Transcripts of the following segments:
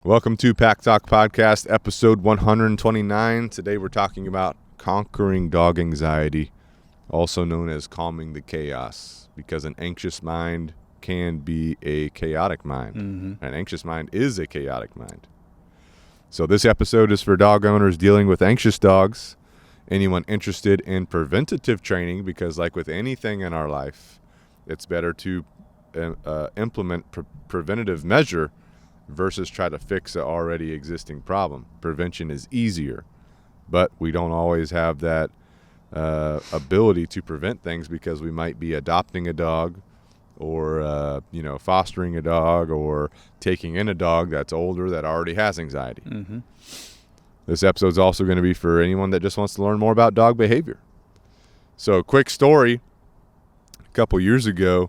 Welcome to Pack Talk Podcast, episode 129. Today we're talking about conquering dog anxiety, also known as calming the chaos, because an anxious mind can be a chaotic mind. An anxious mind is a chaotic mind. So this episode is for dog owners dealing with anxious dogs, anyone interested in preventative training, because like with anything in our life, it's better to implement preventative measure versus try to fix an already existing problem. Prevention is easier, but we don't always have that ability to prevent things because we might be adopting a dog or fostering a dog or taking in a dog that's older that already has anxiety. This episode is also going to be for anyone that just wants to learn more about dog behavior. So, quick story. A couple years ago,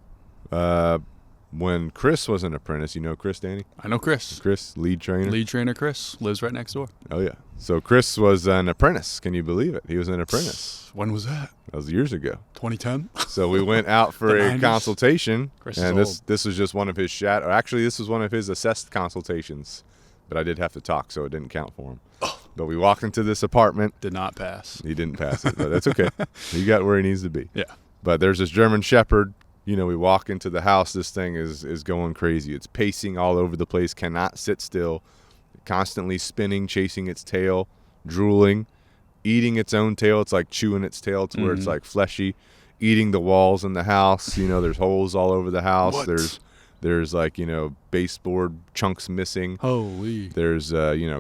when Chris was an apprentice, you know Chris, Danny? I know Chris. Chris, lead trainer. Lead trainer Chris lives right next door. Oh, yeah. So Chris was an apprentice. Can you believe it? He was an apprentice. When was that? That was years ago. 2010? So we went out for a 90s? consultation. Chris and is old. this was just one of his actually, this was one of his assessed consultations. But I did have to talk, so it didn't count for him. But we walked into this apartment. Did not pass. He didn't pass it, but that's okay. He got where he needs to be. Yeah. But there's this German Shepherd. You know, we walk into the house, this thing is going crazy. It's pacing all over the place, cannot sit still, constantly spinning, chasing its tail, drooling, eating its own tail. It's like chewing its tail to where it's like fleshy, eating the walls in the house. You know, there's holes all over the house. What? There's like, baseboard chunks missing. Holy. There's,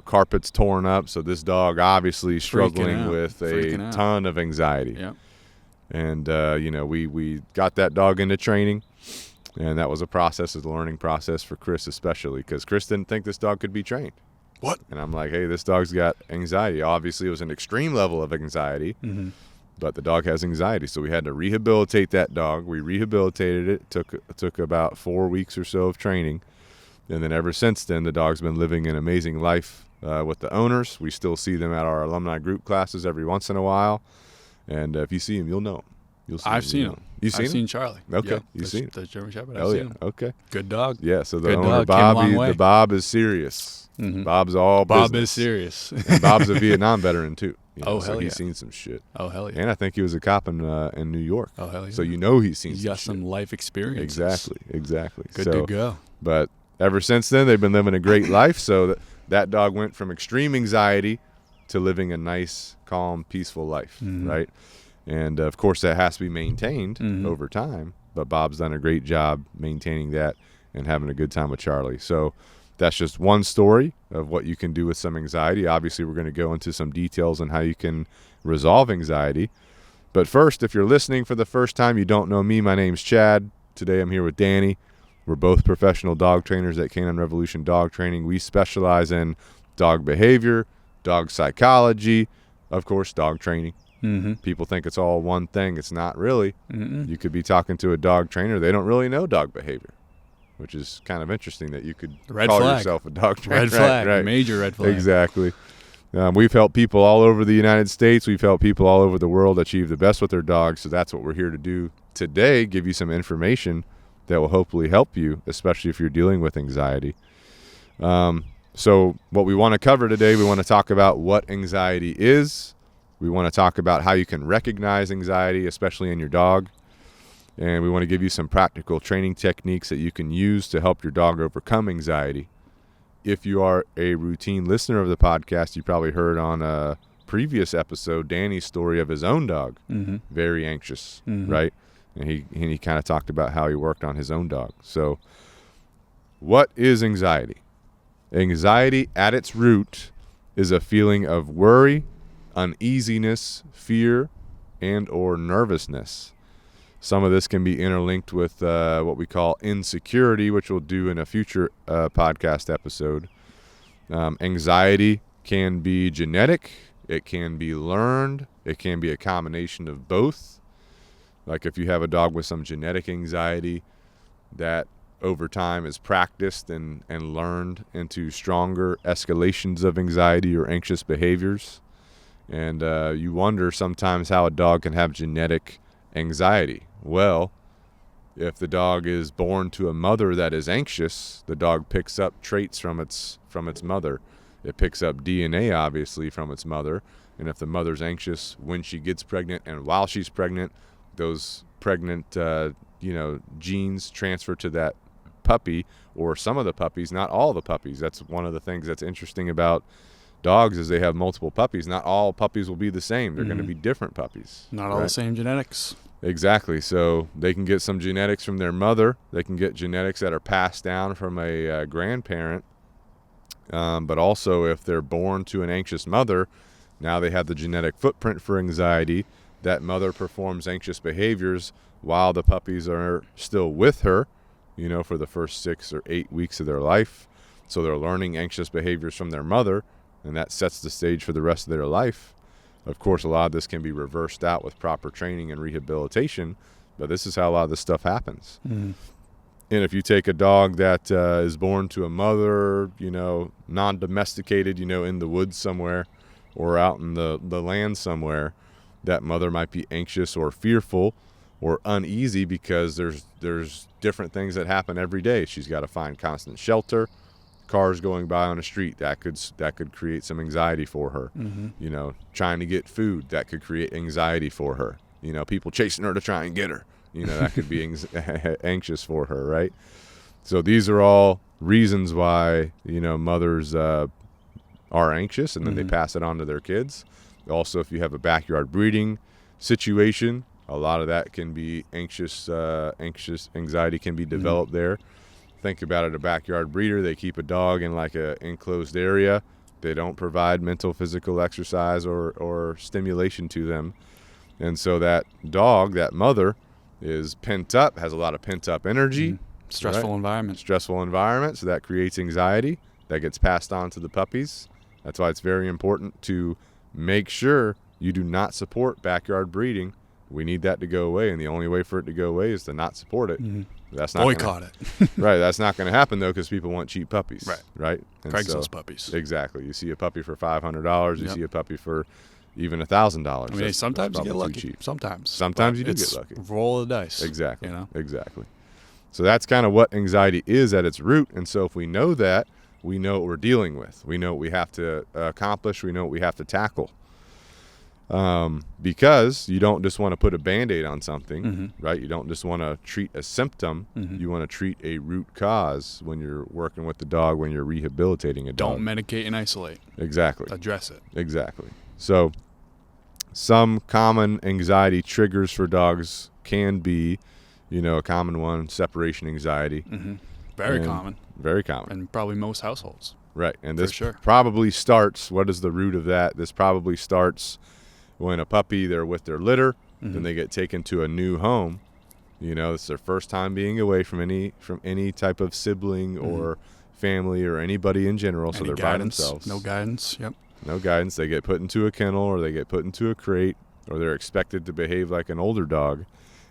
carpets torn up. So this dog obviously struggling with Freaking a out. ton of anxiety. Yep. And, we got that dog into training, and that was a learning process for Chris especially, because Chris didn't think this dog could be trained. What? And I'm like, hey, this dog's got anxiety. Obviously, it was an extreme level of anxiety, but the dog has anxiety, so we had to rehabilitate that dog. We rehabilitated it. It took about 4 weeks or so of training, and then ever since then, the dog's been living an amazing life with the owners. We still see them at our alumni group classes every once in a while. And if you see him, you'll know him. You'll see I've him, seen him. You've seen I've him? seen Charlie. Okay, Yep. you've seen him. The German Shepherd. Oh, I've yeah. seen him. Okay. Good dog. Yeah, so the Good owner, dog. Came a long Bobby, way. the Bob is serious. Bob's all Bob business. is serious. And Bob's a Vietnam veteran, too. Oh, so hell he's yeah. seen some shit. Oh, hell yeah. And I think he was a cop in New York. Oh, hell yeah. So he's seen He's some got shit. some life experience. Exactly. Good So, to go. But ever since then, they've been living a great life. So that dog went from extreme anxiety to living a nice, calm, peaceful life, right? And, of course, that has to be maintained over time. But Bob's done a great job maintaining that and having a good time with Charlie. So that's just one story of what you can do with some anxiety. Obviously, we're going to go into some details on how you can resolve anxiety. But first, if you're listening for the first time, you don't know me, my name's Chad. Today I'm here with Danny. We're both professional dog trainers at Canine Revolution Dog Training. We specialize in dog behavior, dog psychology, of course, dog training. People think it's all one thing. It's not really. You could be talking to a dog trainer. They don't really know dog behavior, which is kind of interesting that you could call yourself a dog trainer. Red flag. Right. Major red flag. Exactly. We've helped people all over the United States. We've helped people all over the world achieve the best with their dogs. So that's what we're here to do today, give you some information that will hopefully help you, especially if you're dealing with anxiety. So what we want to cover today, we want to talk about what anxiety is. We want to talk about how you can recognize anxiety, especially in your dog. And we want to give you some practical training techniques that you can use to help your dog overcome anxiety. If you are a routine listener of the podcast, you probably heard on a previous episode Danny's story of his own dog, very anxious, right? And he kind of talked about how he worked on his own dog. So what is anxiety? Anxiety at its root is a feeling of worry, uneasiness, fear, and or nervousness. Some of this can be interlinked with what we call insecurity, which we'll do in a future podcast episode. Anxiety can be genetic. It can be learned. It can be a combination of both. Like if you have a dog with some genetic anxiety that over time is practiced and learned into stronger escalations of anxiety or anxious behaviors. And you wonder sometimes how a dog can have genetic anxiety. Well, If the dog is born to a mother that is anxious, the dog picks up traits from its mother. It picks up DNA, obviously, from its mother. And if the mother's anxious when she gets pregnant and while she's pregnant, those pregnant genes transfer to that puppy, or some of the puppies, not all the puppies. That's one of the things that's interesting about dogs, is they have multiple puppies. Not all puppies will be the same. They're going to be different puppies. Not all the same genetics. Exactly. So they can get some genetics from their mother. They can get genetics that are passed down from a grandparent. But also, if they're born to an anxious mother, now they have the genetic footprint for anxiety. That mother performs anxious behaviors while the puppies are still with her, for the first 6 or 8 weeks of their life. So they're learning anxious behaviors from their mother, and that sets the stage for the rest of their life. Of course, a lot of this can be reversed out with proper training and rehabilitation, but this is how a lot of this stuff happens. And if you take a dog that is born to a mother, non-domesticated, in the woods somewhere or out in the land somewhere, that mother might be anxious or fearful or uneasy because there's different things that happen every day. She's got to find constant shelter. Cars going by on the street, that could create some anxiety for her. Trying to get food, that could create anxiety for her. People chasing her to try and get her, that could be anxious for her, right? So these are all reasons why mothers are anxious, and then they pass it on to their kids. Also, if you have a backyard breeding situation, a lot of that can be anxiety can be developed there. Think about it, a backyard breeder, they keep a dog in like a enclosed area. They don't provide mental, physical exercise or stimulation to them. And so that dog, that mother, is pent up, has a lot of pent up energy. Stressful environment. Stressful environment, so that creates anxiety. That gets passed on to the puppies. That's why it's very important to make sure you do not support backyard breeding. We need that to go away, and the only way for it to go away is to not support it. That's not boycott it. Right. That's not going to happen though, because people want cheap puppies. Right. And Craigslist puppies. Exactly. You see a puppy for $500. You see a puppy for even $1,000. I mean, sometimes you get lucky. Cheap. Sometimes you do get lucky. Roll of the dice. Exactly. Exactly. So that's kind of what anxiety is at its root. And so if we know that, we know what we're dealing with. We know what we have to accomplish. We know what we have to tackle. Because you don't just want to put a Band-Aid on something, right? You don't just want to treat a symptom. You want to treat a root cause when you're working with the dog, when you're rehabilitating a dog. Don't medicate and isolate. Exactly. Address it. Exactly. So some common anxiety triggers for dogs can be, a common one, separation anxiety. Very common. Very common. And probably most households. Right. And this probably starts, what is the root of that? This probably starts when a puppy, they're with their litter, then they get taken to a new home. It's their first time being away from any type of sibling or family or anybody in general. So they're by themselves. No guidance. Yep. No guidance. They get put into a kennel, or they get put into a crate, or they're expected to behave like an older dog.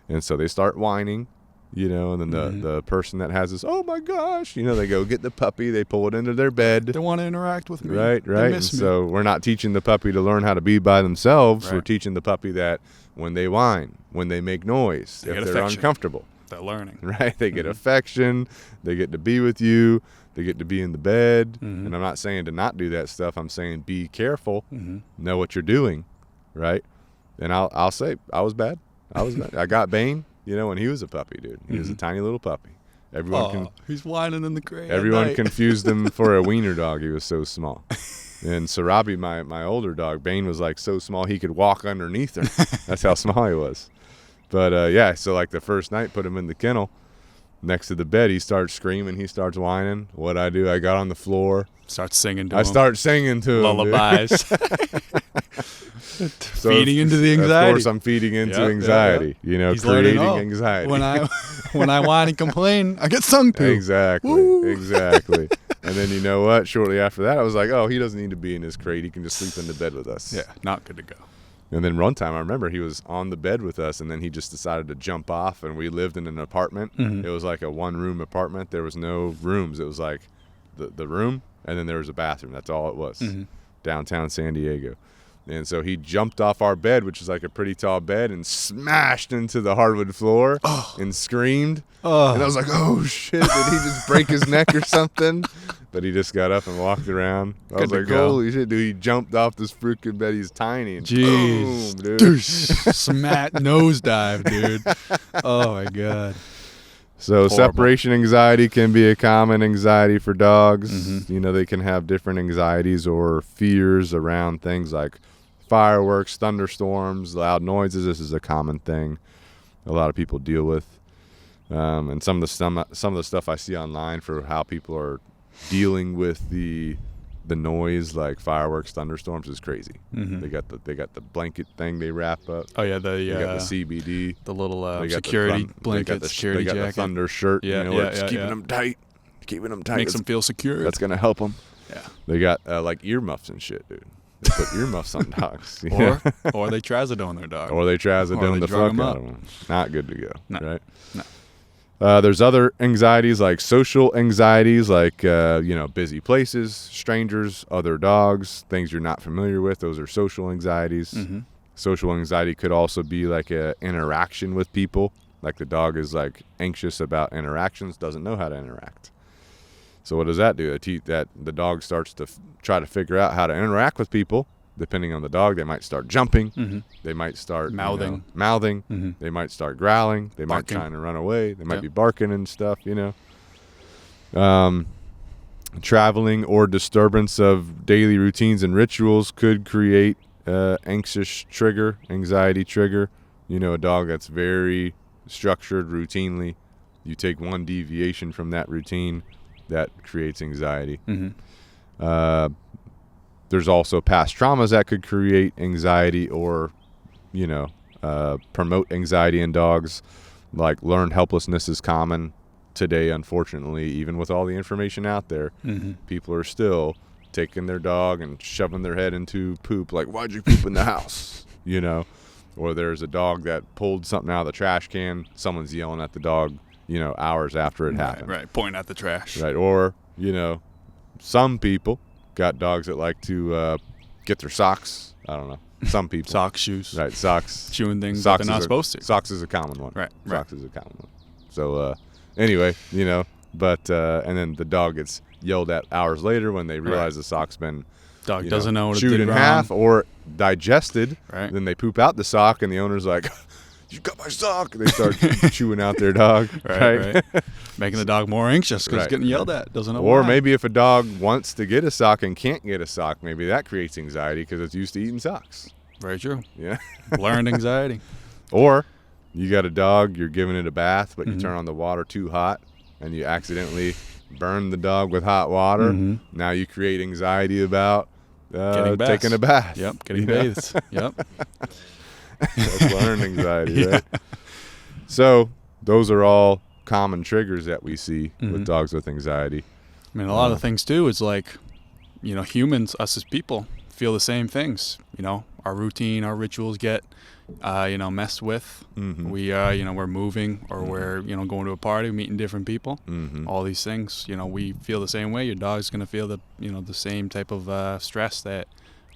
And so they start whining, and then the person that has this, oh my gosh, they go get the puppy, they pull it into their bed. They want to interact with me. Right. And so we're not teaching the puppy to learn how to be by themselves. Right. We're teaching the puppy that when they whine, when they make noise, if they're uncomfortable, they're learning. Right. They get affection. They get to be with you. They get to be in the bed. And I'm not saying to not do that stuff. I'm saying be careful. Know what you're doing. Right. And I'll say I was bad. I got Bane. When he was a puppy, dude. He was a tiny little puppy. He's whining in the crate. Everyone confused him for a wiener dog. He was so small. And Sarabi, my older dog, Bane, was like so small he could walk underneath her. That's how small he was. But so like the first night, put him in the kennel next to the bed. He starts screaming. He starts whining. What I do? I got on the floor. Start singing to him. Start singing to him. Lullabies. Feeding into the anxiety. Of course, I'm feeding into anxiety. He's creating learning, anxiety. When I whine and complain, I get sung to. Exactly. Woo. Exactly. And then you know what? Shortly after that, I was like, oh, he doesn't need to be in his crate. He can just sleep in the bed with us. Yeah, not good to go. And then one time, I remember he was on the bed with us, and then he just decided to jump off, and we lived in an apartment. It was like a one-room apartment. There was no rooms. It was like the room, and then there was a bathroom. That's all it was. Downtown San Diego. And so he jumped off our bed, which is like a pretty tall bed, and smashed into the hardwood floor and screamed. And I was like, oh, shit, did he just break his neck or something? But he just got up and walked around. I was like, holy shit, dude. He jumped off this freaking bed. He's tiny. And jeez. boom, dude. Smack nosedive, dude. Oh, my God. So Horrible. separation anxiety can be a common anxiety for dogs. Mm-hmm. You know, they can have different anxieties or fears around things like fireworks, thunderstorms, loud noises. This is a common thing a lot of people deal with. And some of the stuff I see online for how people are dealing with the noise, like fireworks, thunderstorms, is crazy. Mm-hmm. They got the blanket thing they wrap up. Oh yeah, they got the CBD, the little security blanket, security jacket. They got the thunder shirt. Yeah, you know, it's keeping them tight, Makes them feel secure. That's gonna help them. Yeah. They got like earmuffs and shit, dude. They put earmuffs on dogs. Or they trazodone their dog. Or they trazodone the fuck out of them. Not good to go. Right. No. There's other anxieties like social anxieties, like busy places, strangers, other dogs, things you're not familiar with. Those are social anxieties. Mm-hmm. Social anxiety could also be like a interaction with people. Like the dog is like anxious about interactions, doesn't know how to interact. So what does that do? The dog starts to try to figure out how to interact with people. Depending on the dog, they might start jumping. Mm-hmm. They might start mouthing. Mm-hmm. They might start growling. They Barking. might try to run away. They might be barking and stuff, Traveling or disturbance of daily routines and rituals could create anxiety trigger. A dog that's very structured routinely. You take one deviation from that routine, that creates anxiety. Mm-hmm. There's also past traumas that could create anxiety or, promote anxiety in dogs. Like learned helplessness is common today, unfortunately, even with all the information out there. Mm-hmm. People are still taking their dog and shoving their head into poop. Like, why'd you poop in the house? Or there's a dog that pulled something out of the trash can. Someone's yelling at the dog, hours after it happened. Right. Pointing at the trash. Right. Or, some people got dogs that like to get their socks. I don't know. Some people. Socks, shoes. Right. Socks. Chewing things that they're not supposed to. Socks is a common one. Right. Socks is a common one. So, anyway, but, and then the dog gets yelled at hours later when they realize the sock's been dog doesn't know what it chewed did in wrong. half or digested. Right. Then they poop out the sock and the owner's like, you got my sock. They start chewing out their dog. Right. Making the dog more anxious because it's getting yelled at. Doesn't know why. Or maybe if a dog wants to get a sock and can't get a sock, maybe that creates anxiety because it's used to eating socks. Very true. Yeah. Learned anxiety. Or you got a dog, you're giving it a bath, but you turn on the water too hot and you accidentally burn the dog with hot water. Mm-hmm. Now you create anxiety about taking a bath. Yep. Getting bathed. Yep. That's learned anxiety, right? So those are all common triggers that we see with dogs with anxiety. I mean, a lot of things too is like, humans, us as people, feel the same things. Our routine, our rituals get, messed with. Mm-hmm. We, we're moving or we're, going to a party, meeting different people. Mm-hmm. All these things, we feel the same way. Your dog's going to feel the same type of stress that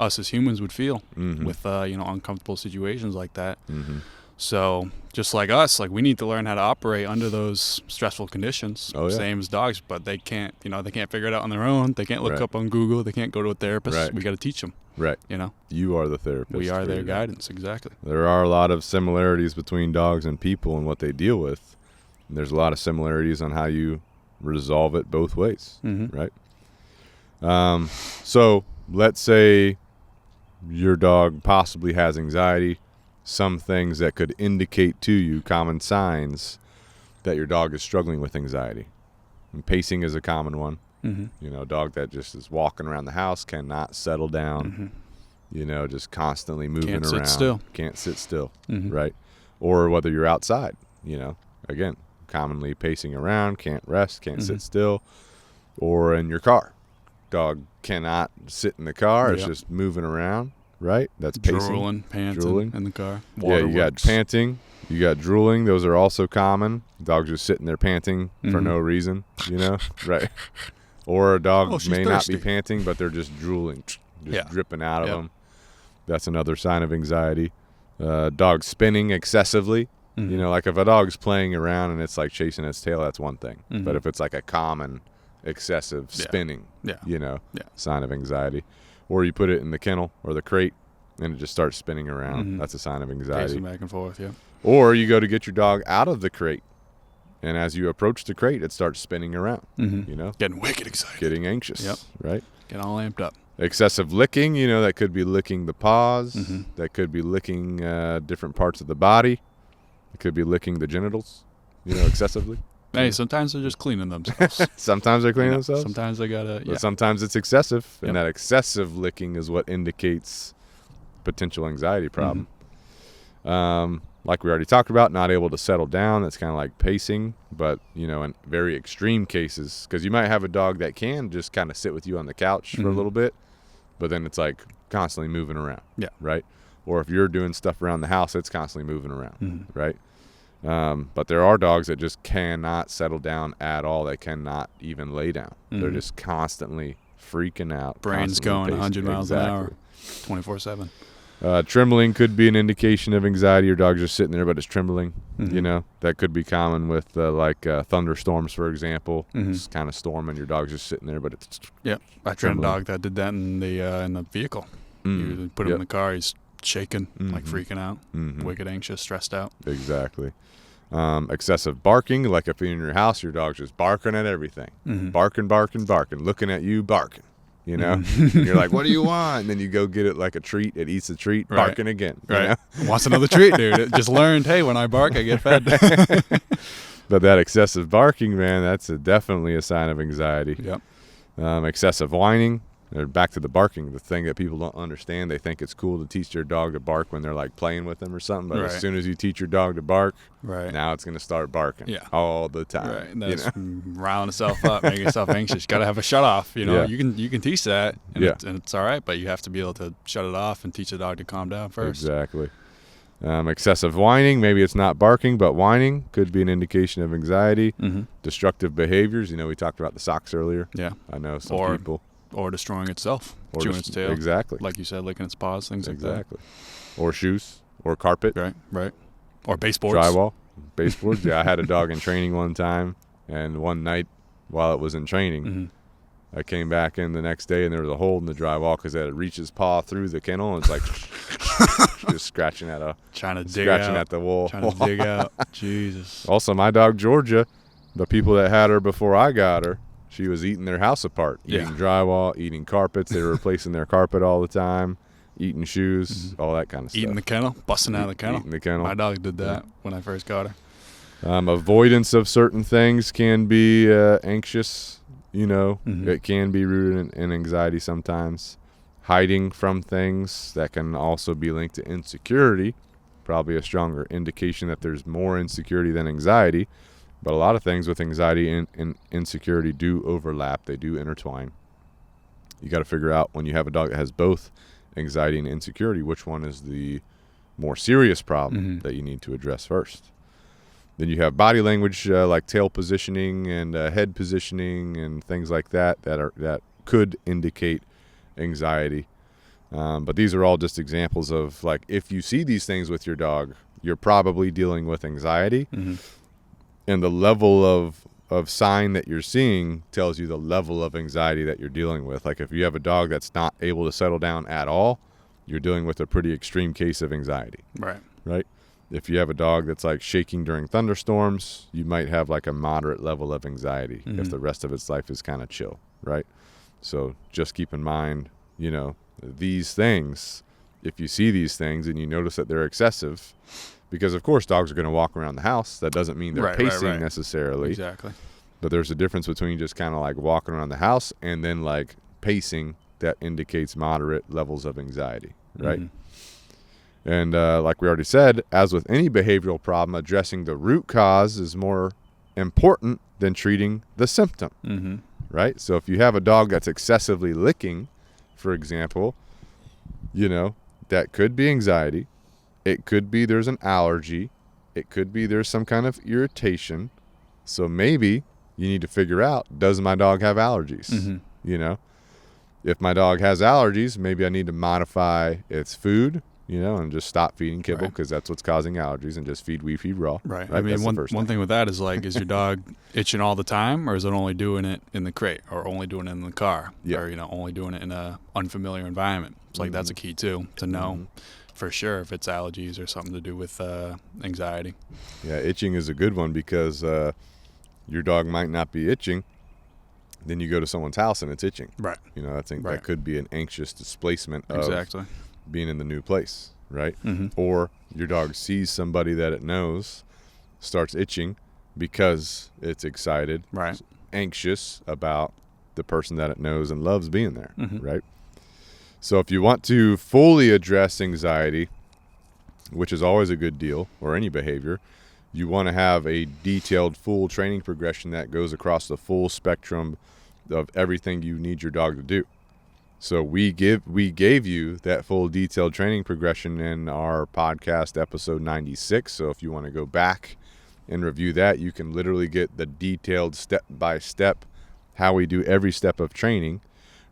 us as humans would feel with, uncomfortable situations like that. Mm-hmm. So just like us, we need to learn how to operate under those stressful conditions. Oh, yeah. Same as dogs, but they can't figure it out on their own. They can't look up on Google. They can't go to a therapist. Right. We got to teach them. Right. You are the therapist. We are their you. guidance. Exactly. There are a lot of similarities between dogs and people and what they deal with. And there's a lot of similarities on how you resolve it both ways. Mm-hmm. Right. So let's say your dog possibly has anxiety. Some things that could indicate to you common signs that your dog is struggling with anxiety. And pacing is a common one. Mm-hmm. A dog that just is walking around the house, cannot settle down, just constantly moving around. Can't sit still, right? Or whether you're outside, again, commonly pacing around, can't rest, can't sit still. Or in your car. Dog cannot sit in the car, it's just moving around. Right, that's pacing. Drooling, panting in the car. You got panting, you got drooling. Those are also common. Dogs just sitting there panting for no reason, right? Or a dog may not be panting, but they're just drooling, dripping out of them. That's another sign of anxiety. Dog spinning excessively. Mm-hmm. You know, like if a dog's playing around and it's like chasing its tail, that's one thing. Mm-hmm. But if it's like a common excessive spinning, you know, sign of anxiety. Or you put it in the kennel or the crate and it just starts spinning around. Mm-hmm. That's a sign of anxiety. Pacing back and forth, Or you go to get your dog out of the crate, and as you approach the crate, it starts spinning around, you know? Getting wicked excited. Getting anxious, right? Getting all amped up. Excessive licking, you know, that could be licking the paws. That could be licking different parts of the body. It could be licking the genitals, you know, excessively. Hey, sometimes they're just cleaning themselves. Sometimes they're cleaning themselves? Sometimes they gotta, But sometimes it's excessive, and that excessive licking is what indicates potential anxiety problem. Like we already talked about, not able to settle down. That's kind of like pacing, but, you know, in very extreme cases, because you might have a dog that can just kind of sit with you on the couch for a little bit, but then it's like constantly moving around, right? Or if you're doing stuff around the house, it's constantly moving around, right? But there are dogs that just cannot settle down at all. They cannot even lay down. They're just constantly freaking out. Brain's going 100 miles an hour, 24/7. Trembling could be an indication of anxiety. Your dog's just sitting there, but it's trembling. You know, that could be common with thunderstorms, for example. It's kind of storming. Your dog's just sitting there, but it's I trained a dog that did that in the vehicle. You put him in the car. He's shaking, like freaking out, wicked anxious, stressed out. Exactly. Excessive barking, like if you're in your house, your dog's just barking at everything. Barking, looking at you, barking. You know, you're like, what do you want? And then you go get it like a treat. It eats a treat, barking again. You know? Wants another treat, dude. It just learned, hey, when I bark, I get fed. But that excessive barking, man, that's definitely a sign of anxiety. Excessive whining. Back to the barking, the thing that people don't understand. They think it's cool to teach their dog to bark when they're like playing with them or something. But as soon as you teach your dog to bark, now it's going to start barking all the time. That's riling itself up, making itself anxious. Got to have a shut off. You know, you can teach that, and it's all right. But you have to be able to shut it off and teach the dog to calm down first. Exactly. Excessive whining. Maybe it's not barking, but whining could be an indication of anxiety. Destructive behaviors. You know, we talked about the socks earlier. I know some people. Or destroying itself, chewing its tail. Exactly. Like you said, licking its paws, things like that. Exactly. Or shoes, or carpet. Right. Or baseboards. Drywall. Baseboards. I had a dog in training one time, and one night while it was in training, I came back in the next day, and there was a hole in the drywall because it had reached his paw through the kennel, and it's like just scratching at the wall. Trying to dig out. Jesus. Also, my dog, Georgia, the people that had her before I got her, she was eating their house apart, eating drywall, eating carpets. They were replacing their carpet all the time, eating shoes, all that kind of stuff. Eating the kennel, busting out of the kennel. Eating the kennel. My dog did that when I first got her. Avoidance of certain things can be anxious, you know. It can be rooted in anxiety sometimes. Hiding from things, that can also be linked to insecurity, probably a stronger indication that there's more insecurity than anxiety. But a lot of things with anxiety and insecurity do overlap. They do intertwine. You got to figure out when you have a dog that has both anxiety and insecurity, which one is the more serious problem that you need to address first. Then you have body language like tail positioning and head positioning and things like that that could indicate anxiety. But these are all just examples of, like, if you see these things with your dog, you're probably dealing with anxiety. And the level of sign that you're seeing tells you the level of anxiety that you're dealing with. Like if you have a dog that's not able to settle down at all, you're dealing with a pretty extreme case of anxiety. Right? If you have a dog that's like shaking during thunderstorms, you might have like a moderate level of anxiety if the rest of its life is kind of chill, right? So just keep in mind, you know, these things. If you see these things and you notice that they're excessive, because, of course, dogs are going to walk around the house. That doesn't mean they're pacing necessarily. Exactly. But there's a difference between just kind of like walking around the house and then like pacing that indicates moderate levels of anxiety, right? And like we already said, as with any behavioral problem, addressing the root cause is more important than treating the symptom, right? So if you have a dog that's excessively licking, for example, you know, that could be anxiety. It could be there's an allergy. It could be there's some kind of irritation. So maybe you need to figure out, does my dog have allergies? You know? If my dog has allergies, maybe I need to modify its food, and just stop feeding kibble because that's what's causing allergies, and just feed raw. Right. I mean, one thing with that is like, is your dog itching all the time, or is it only doing it in the crate, or only doing it in the car, or only doing it in a unfamiliar environment? It's like that's a key too, to know for sure if it's allergies or something to do with anxiety. Yeah, itching is a good one because your dog might not be itching. Then you go to someone's house and it's itching. Right. I think that could be an anxious displacement of being in the new place, right? Or your dog sees somebody that it knows, starts itching because it's excited, anxious about the person that it knows and loves being there, right? So if you want to fully address anxiety, which is always a good deal, or any behavior, you want to have a detailed, full training progression that goes across the full spectrum of everything you need your dog to do. So we gave you that full detailed training progression in our podcast episode 96. So if you want to go back and review that, you can literally get the detailed step-by-step how we do every step of training.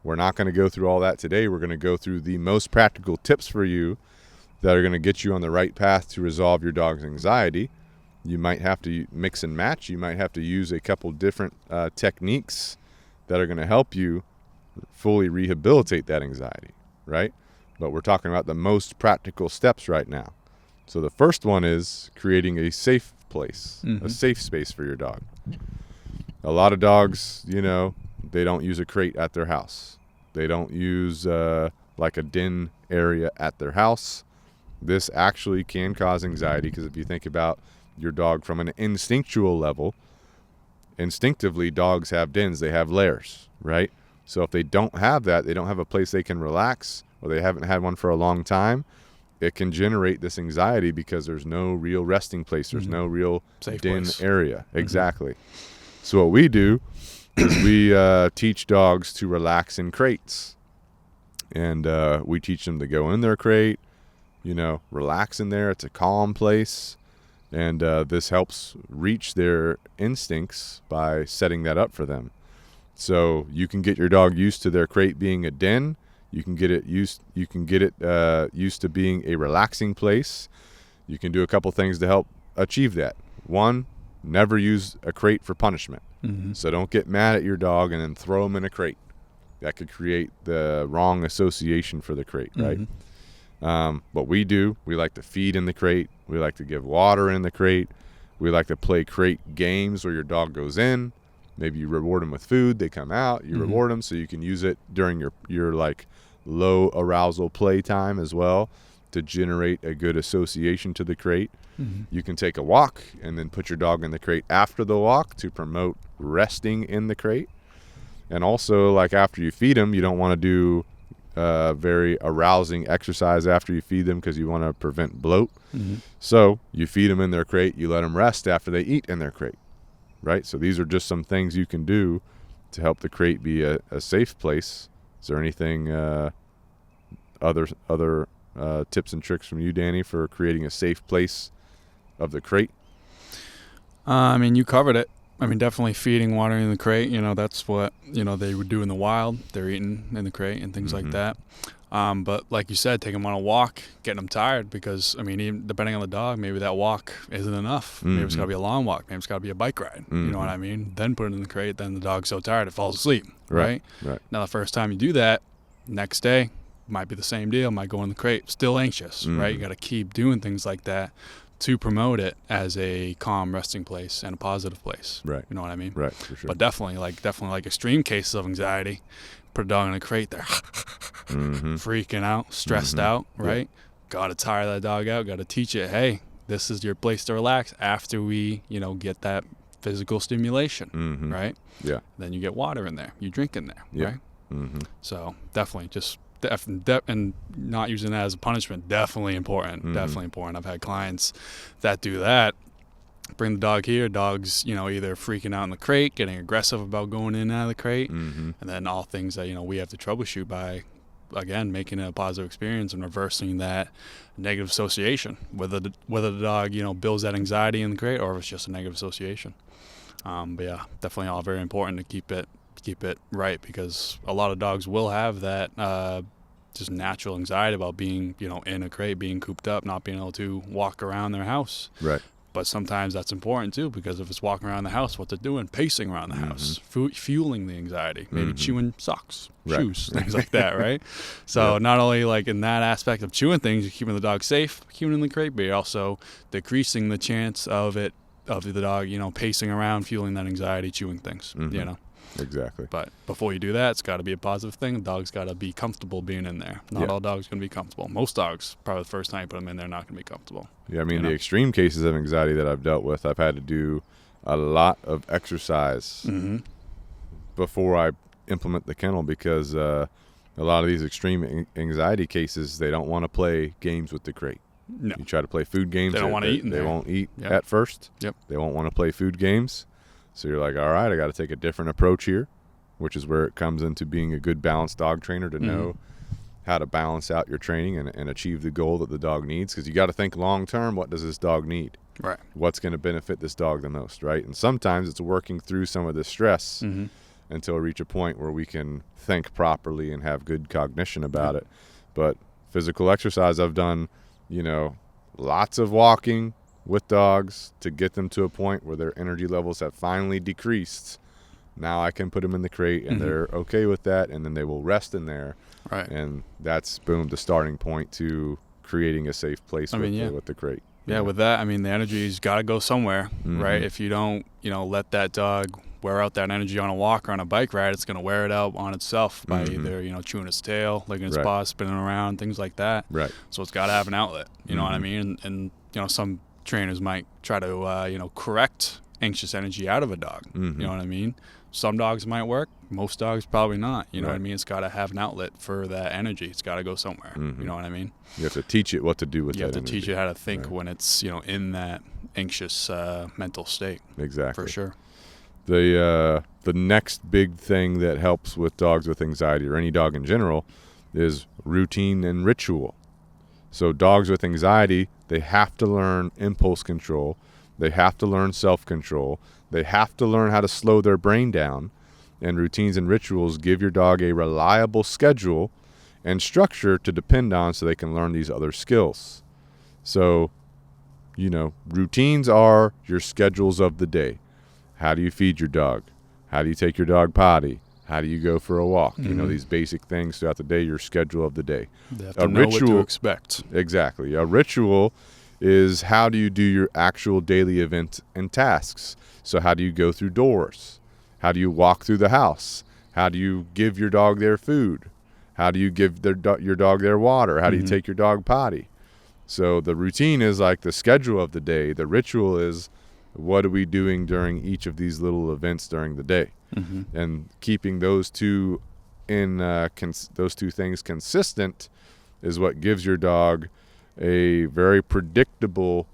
We're not going to go through all that today. We're going to go through the most practical tips for you that are going to get you on the right path to resolve your dog's anxiety. You might have to mix and match. You might have to use a couple different techniques that are going to help you fully rehabilitate that anxiety, right? But we're talking about the most practical steps right now. So the first one is creating a safe place, a safe space for your dog. A lot of dogs, they don't use a crate at their house. They don't use like a den area at their house. This actually can cause anxiety because if you think about your dog from an instinctual level, instinctively dogs have dens, they have lairs, right? So if they don't have that, they don't have a place they can relax, or they haven't had one for a long time, it can generate this anxiety because there's no real resting place, there's no real safe den place. area. Exactly. So what we do is we teach dogs to relax in crates, and we teach them to go in their crate, relax in there. It's a calm place. And this helps reach their instincts by setting that up for them. So you can get your dog used to their crate being a den. You can get it used to being a relaxing place. You can do a couple things to help achieve that. One, never use a crate for punishment. So don't get mad at your dog and then throw them in a crate. That could create the wrong association for the crate, right? What we do, we like to feed in the crate. We like to give water in the crate. We like to play crate games where your dog goes in. Maybe you reward them with food. They come out. You reward them so you can use it during your like low arousal play time as well to generate a good association to the crate. You can take a walk and then put your dog in the crate after the walk to promote resting in the crate. And also, like after you feed them, you don't want to do very arousing exercise after you feed them because you want to prevent bloat. So you feed them in their crate, you let them rest after they eat in their crate, right? So these are just some things you can do to help the crate be a safe place. Is there anything other tips and tricks from you, Danny, for creating a safe place of the crate? I mean, you covered it. I mean, definitely feeding, watering in the crate, that's what, they would do in the wild. They're eating in the crate and things like that. But like you said, taking them on a walk, getting them tired because, I mean, even depending on the dog, maybe that walk isn't enough. Maybe it's got to be a long walk. Maybe it's got to be a bike ride. You know what I mean? Then put it in the crate. Then the dog's so tired it falls asleep, right? Now, the first time you do that, next day, might be the same deal. Might go in the crate. Still anxious, right? You got to keep doing things like that to promote it as a calm resting place and a positive place. Right. You know what I mean? Right, for sure. But definitely like extreme cases of anxiety, put a dog in a crate, they're freaking out, stressed out, right? Got to tire that dog out, got to teach it, hey, this is your place to relax after we, get that physical stimulation, right? Yeah. Then you get water in there, you drink in there, right? So definitely just and not using that as a punishment, definitely important. Definitely important. I've had clients that do that. Bring the dog here, dog's, either freaking out in the crate, getting aggressive about going in and out of the crate, and then all things that, we have to troubleshoot by, again, making it a positive experience and reversing that negative association, whether the dog, builds that anxiety in the crate or if it's just a negative association. But yeah, definitely all very important to keep it keep it right, because a lot of dogs will have that just natural anxiety about being, in a crate, being cooped up, not being able to walk around their house. Right. But sometimes that's important too, because if it's walking around the house, what they're doing, pacing around the house, fueling the anxiety, maybe chewing socks, shoes, things like that, right? So not only like in that aspect of chewing things, you're keeping the dog safe, keeping it in the crate, but you're also decreasing the chance of the dog, pacing around, fueling that anxiety, chewing things, Exactly. But before you do that, it's got to be a positive thing. The dog's got to be comfortable being in there. Not all dogs are going to be comfortable. Most dogs, probably the first time you put them in, they're not going to be comfortable. Yeah, I mean, the extreme cases of anxiety that I've dealt with, I've had to do a lot of exercise before I implement the kennel, because a lot of these extreme anxiety cases, they don't want to play games with the crate. No. You try to play food games. They don't want to eat in there. They won't eat at first. Yep. They won't want to play food games. So you're like, all right, I got to take a different approach here, which is where it comes into being a good balanced dog trainer, to know how to balance out your training and achieve the goal that the dog needs. Because you got to think long term, what does this dog need? Right. What's going to benefit this dog the most, right? And sometimes it's working through some of the stress until we reach a point where we can think properly and have good cognition about it. But physical exercise, I've done, lots of walking with dogs to get them to a point where their energy levels have finally decreased. Now I can put them in the crate and they're okay with that, and then they will rest in there. Right. And that's, boom, the starting point to creating a safe place with the crate. Yeah, with that, the energy's got to go somewhere, right? If you don't, let that dog wear out that energy on a walk or on a bike ride, it's going to wear it out on itself by either, chewing its tail, licking its paws, spinning around, things like that. Right. So it's got to have an outlet, you know what I mean? And some trainers might try to, correct anxious energy out of a dog. You know what I mean? Some dogs might work. Most dogs probably not. You know what I mean? It's got to have an outlet for that energy. It's got to go somewhere. You know what I mean? You have to teach it what to do with that You have to energy. teach it how to think when it's, in that anxious mental state. Exactly. For sure. The next big thing that helps with dogs with anxiety, or any dog in general, is routine and ritual. So dogs with anxiety, they have to learn impulse control. They have to learn self-control. They have to learn how to slow their brain down. And routines and rituals give your dog a reliable schedule and structure to depend on, so they can learn these other skills. So, routines are your schedules of the day. How do you feed your dog? How do you take your dog potty? How do you go for a walk? These basic things throughout the day, your schedule of the day. They have to know what to expect. Exactly. A ritual is, how do you do your actual daily events and tasks? So how do you go through doors? How do you walk through the house? How do you give your dog their food? How do you give your dog their water? How do you take your dog potty? So the routine is like the schedule of the day. The ritual is, what are we doing during each of these little events during the day? And keeping those two those two things consistent is what gives your dog a very predictable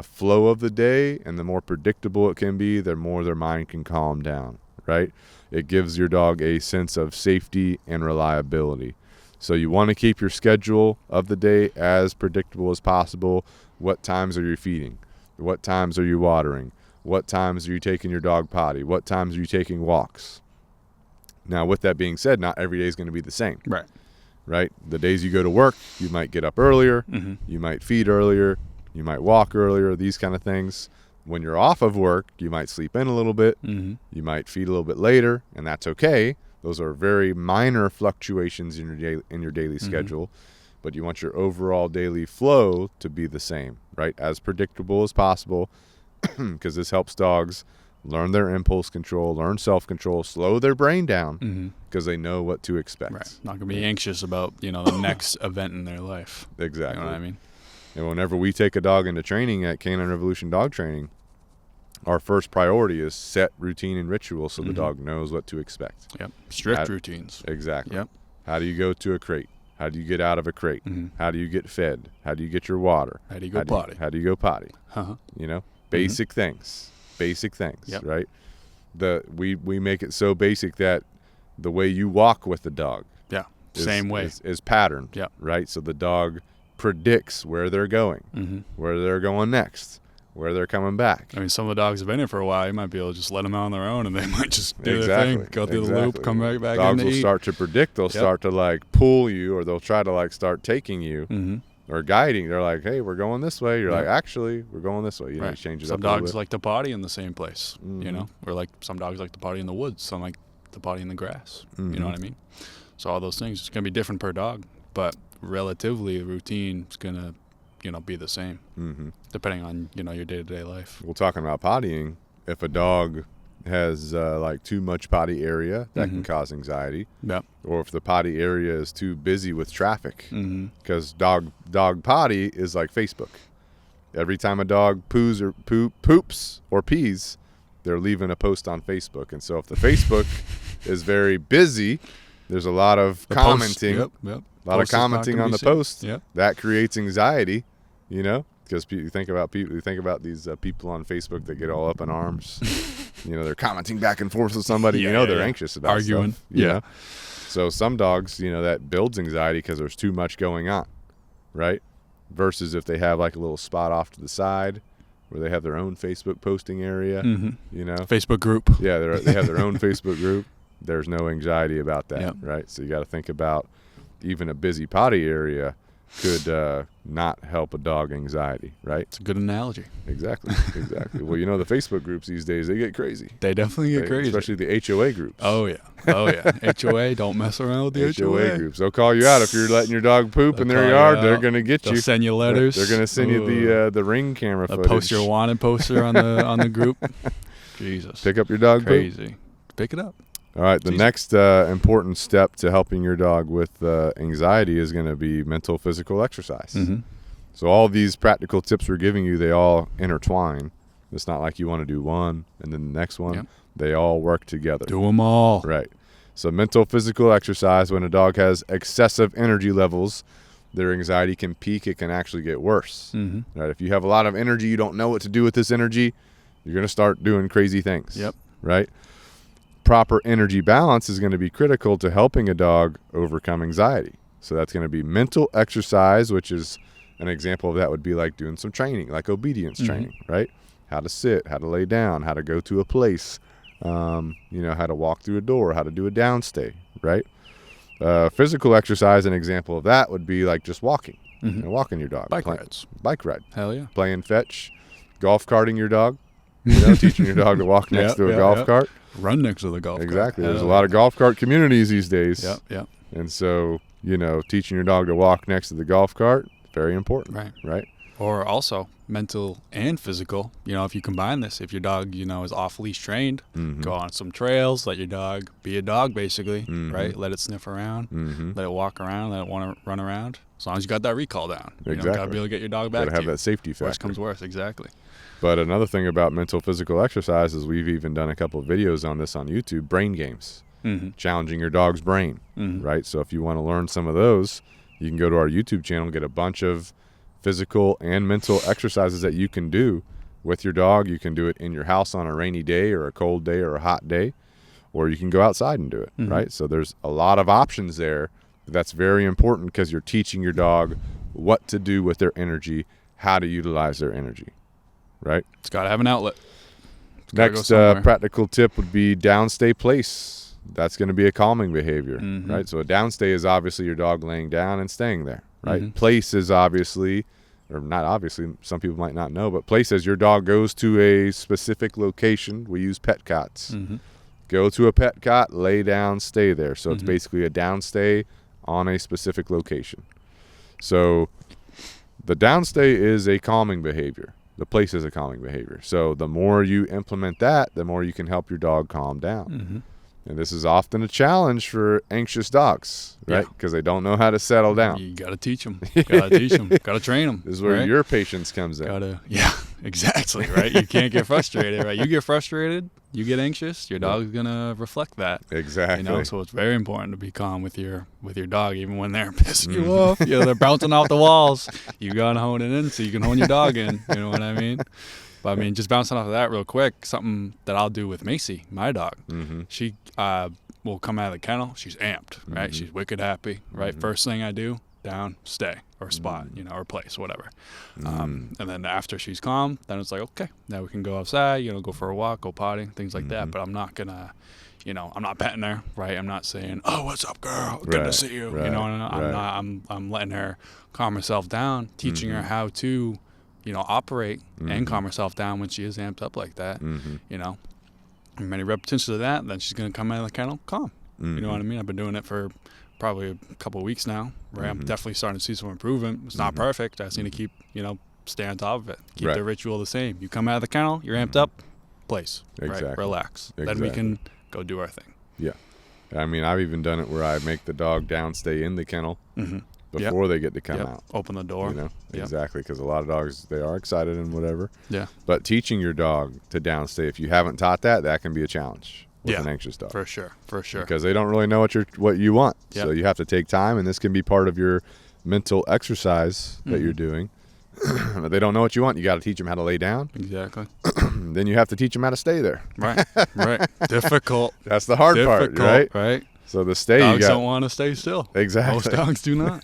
flow of the day. And the more predictable it can be, the more their mind can calm down, right? It gives your dog a sense of safety and reliability. So you want to keep your schedule of the day as predictable as possible. What times are you feeding? What times are you watering? What times are you taking your dog potty? What times are you taking walks? Now, with that being said, not every day is going to be the same. Right? The days you go to work, you might get up earlier. You might feed earlier. You might walk earlier, these kind of things. When you're off of work, you might sleep in a little bit. You might feed a little bit later, and that's okay. Those are very minor fluctuations in your daily schedule. But you want your overall daily flow to be the same, right? As predictable as possible, because this helps dogs learn their impulse control, learn self-control, slow their brain down, because they know what to expect. Right. Not going to be anxious about, the next event in their life. Exactly. You know what I mean? And whenever we take a dog into training at Canine Revolution Dog Training, our first priority is set routine and ritual, so the dog knows what to expect. Yep. Strict routines. Exactly. Yep. How do you go to a crate? How do you get out of a crate? How do you get fed? How do you get your water? How do you go potty? How do you go potty? Basic things. Basic things, right? We make it so basic that the way you walk with the dog same way is patterned, right? So the dog predicts where they're going, where they're going next, where they're coming back. I mean, some of the dogs have been here for a while. You might be able to just let them out on their own, and they might just do their thing, go through the loop, come right back in Dogs to will eat. start to predict. They'll start to like pull you, or they'll try to like start taking you or guiding. They're like, hey, we're going this way. You're like, actually, we're going this way. You know, you change it some up a little dogs bit. like to potty in the same place, you know, or like some dogs like to potty in the woods. Some like to potty in the grass. You know what I mean? So all those things, it's going to be different per dog, but relatively the routine is going to, you know, be the same depending on, you know, your day-to-day life. Well, talking about pottying, if a dog has like too much potty area, that can cause anxiety. Yep. Or if the potty area is too busy with traffic, because dog potty is like Facebook. Every time a dog poops or pees, they're leaving a post on Facebook. And so if the Facebook is very busy, there's a lot of commenting. Yep. A lot of commenting on the post. Yep. That creates anxiety, you know, because you think about these people on Facebook that get all up in arms. You know, they're commenting back and forth with somebody. They're anxious about arguing. Stuff, you know? So some dogs, you know, that builds anxiety because there's too much going on, right? Versus if they have like a little spot off to the side where they have their own Facebook posting area, you know, Facebook group. Yeah, they have their own Facebook group. There's no anxiety about that, right? So you got to think about even a busy potty area could not help a dog anxiety, right? It's a good analogy. Exactly. Well, you know, the Facebook groups these days, they get crazy. They definitely get crazy. Especially the HOA groups. Oh, yeah. HOA, don't mess around with the HOA. groups. They'll call you out if you're letting your dog poop in their yard. They're going to get you. They'll send you letters. They're going to send you the ring camera footage. Post your wanted poster on the group. Jesus. Pick up your dog crazy. Poop. Pick it up. All right, the next important step to helping your dog with anxiety is going to be mental, physical exercise. So all these practical tips we're giving you, they all intertwine. It's not like you want to do one and then the next one. Yep. They all work together. Do them all. Right. So mental, physical exercise, when a dog has excessive energy levels, their anxiety can peak. It can actually get worse. Right. If you have a lot of energy, you don't know what to do with this energy, you're going to start doing crazy things. Yep. Right. Proper energy balance is going to be critical to helping a dog overcome anxiety. So that's going to be mental exercise, which is an example of that would be like doing some training, like obedience training, right? How to sit, how to lay down, how to go to a place, you know, how to walk through a door, how to do a downstay, right? Physical exercise, an example of that would be like just walking, you know, walking your dog. Bike rides. Bike ride. Hell yeah. Playing fetch, golf carting your dog, you know, teaching your dog to walk next to a golf cart. Run next to the golf cart. Exactly. There's a lot of golf cart communities these days. Yep. And so, you know, teaching your dog to walk next to the golf cart, very important. Right. Or also mental and physical. You know, if you combine this, if your dog, you know, is off leash trained, go on some trails, let your dog be a dog basically, right? Let it sniff around, let it walk around, let it want to run around. As long as you got that recall down. You know, got to be able to get your dog back. Got to have that safety factor. Worst comes worst, exactly. But another thing about mental physical exercise is we've even done a couple of videos on this on YouTube, brain games, challenging your dog's brain, right? So if you want to learn some of those, you can go to our YouTube channel and get a bunch of physical and mental exercises that you can do with your dog. You can do it in your house on a rainy day or a cold day or a hot day, or you can go outside and do it, right? So there's a lot of options there. That's very important because you're teaching your dog what to do with their energy, how to utilize their energy. Right? It's got to have an outlet. Next practical tip would be downstay place. That's going to be a calming behavior, right? So a downstay is obviously your dog laying down and staying there, right? Place is obviously, or not obviously, some people might not know, but place is your dog goes to a specific location. We use pet cots. Go to a pet cot, lay down, stay there. So it's basically a downstay on a specific location. So the downstay is a calming behavior. The place is a calming behavior. So the more you implement that, the more you can help your dog calm down. And this is often a challenge for anxious dogs, right? Because they don't know how to settle down. You got to teach them. Got to teach them. Got to train them. This is where your patience comes in. Yeah, exactly, right? You can't get frustrated, right? You get frustrated, you get anxious, your dog's going to reflect that. Exactly. You know, so it's very important to be calm with your dog, even when they're pissing you off. You know, they're bouncing off the walls. You got to hone it in so you can hone your dog in. You know what I mean? But I mean, just bouncing off of that real quick, something that I'll do with Macy, my dog. She will come out of the kennel. She's amped, right? She's wicked happy, right? First thing I do, down, stay, or spot, you know, or place, whatever. And then after she's calm, then it's like, okay, now we can go outside, you know, go for a walk, go potty, things like that. But I'm not gonna, you know, I'm not petting her, right? I'm not saying, oh, what's up, girl? Good to see you. You know, I'm letting her calm herself down, teaching her how to, you know, operate and calm herself down when she is amped up like that. You know, many repetitions of that, then she's gonna come out of the kennel calm. You know what I mean? I've been doing it for probably a couple of weeks now, right? I'm definitely starting to see some improvement. It's not perfect. I just need to keep, you know, stay on top of it. Keep the ritual the same. You come out of the kennel, you're amped up, place, right? Relax. Then we can go do our thing. Yeah. I mean, I've even done it where I make the dog downstay in the kennel before they get to come out. Open the door. You know, exactly, because a lot of dogs, they are excited and whatever. Yeah. But teaching your dog to downstay, if you haven't taught that, that can be a challenge with an anxious dog. For sure. Because they don't really know what you want. So you have to take time, and this can be part of your mental exercise that you're doing. They don't know what you want. You got to teach them how to lay down. Exactly. Then you have to teach them how to stay there. Right. Difficult. That's the hard part, right? Right. So the stay, dogs don't want to stay still. Exactly. Most dogs do not.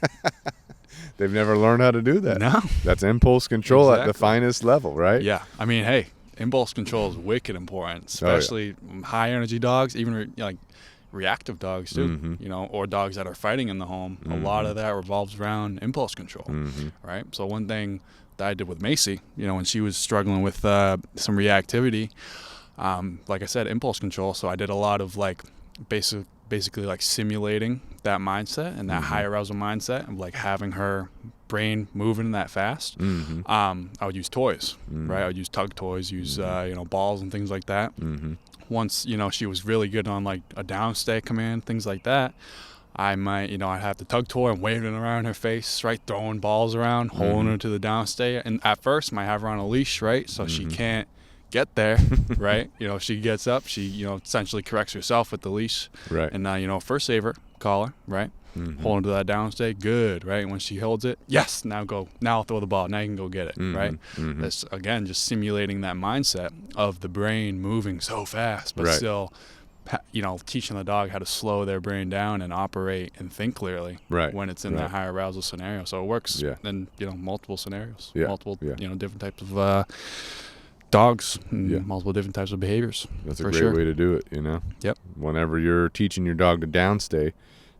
They've never learned how to do that. No. That's impulse control at the finest level, right? Yeah. I mean, hey, impulse control is wicked important, especially high energy dogs, even like reactive dogs too, you know, or dogs that are fighting in the home. A lot of that revolves around impulse control, right? So one thing that I did with Macy, you know, when she was struggling with some reactivity, like I said, impulse control. So I did a lot of like basically like simulating that mindset and that high arousal mindset of like having her brain moving that fast. I would use toys, right? I would use tug toys, use you know, balls and things like that. Once, you know, she was really good on like a downstay command, things like that, I might, you know, I'd have the tug toy and waving it around her face, right? Throwing balls around, holding her to the downstay. And at first, might have her on a leash, right? So she can't get there, right? You know, if she gets up, she, you know, essentially corrects herself with the leash. Right. And, you know, first saver, collar, right? Hold her to that downstay, good, right? When she holds it, yes, now go. Now I'll throw the ball. Now you can go get it, right? That's, again, just simulating that mindset of the brain moving so fast, but still, you know, teaching the dog how to slow their brain down and operate and think clearly when it's in that high arousal scenario. So it works in, you know, multiple scenarios, multiple, you know, different types of dogs, and multiple different types of behaviors. That's a great way to do it, you know? Whenever you're teaching your dog to downstay,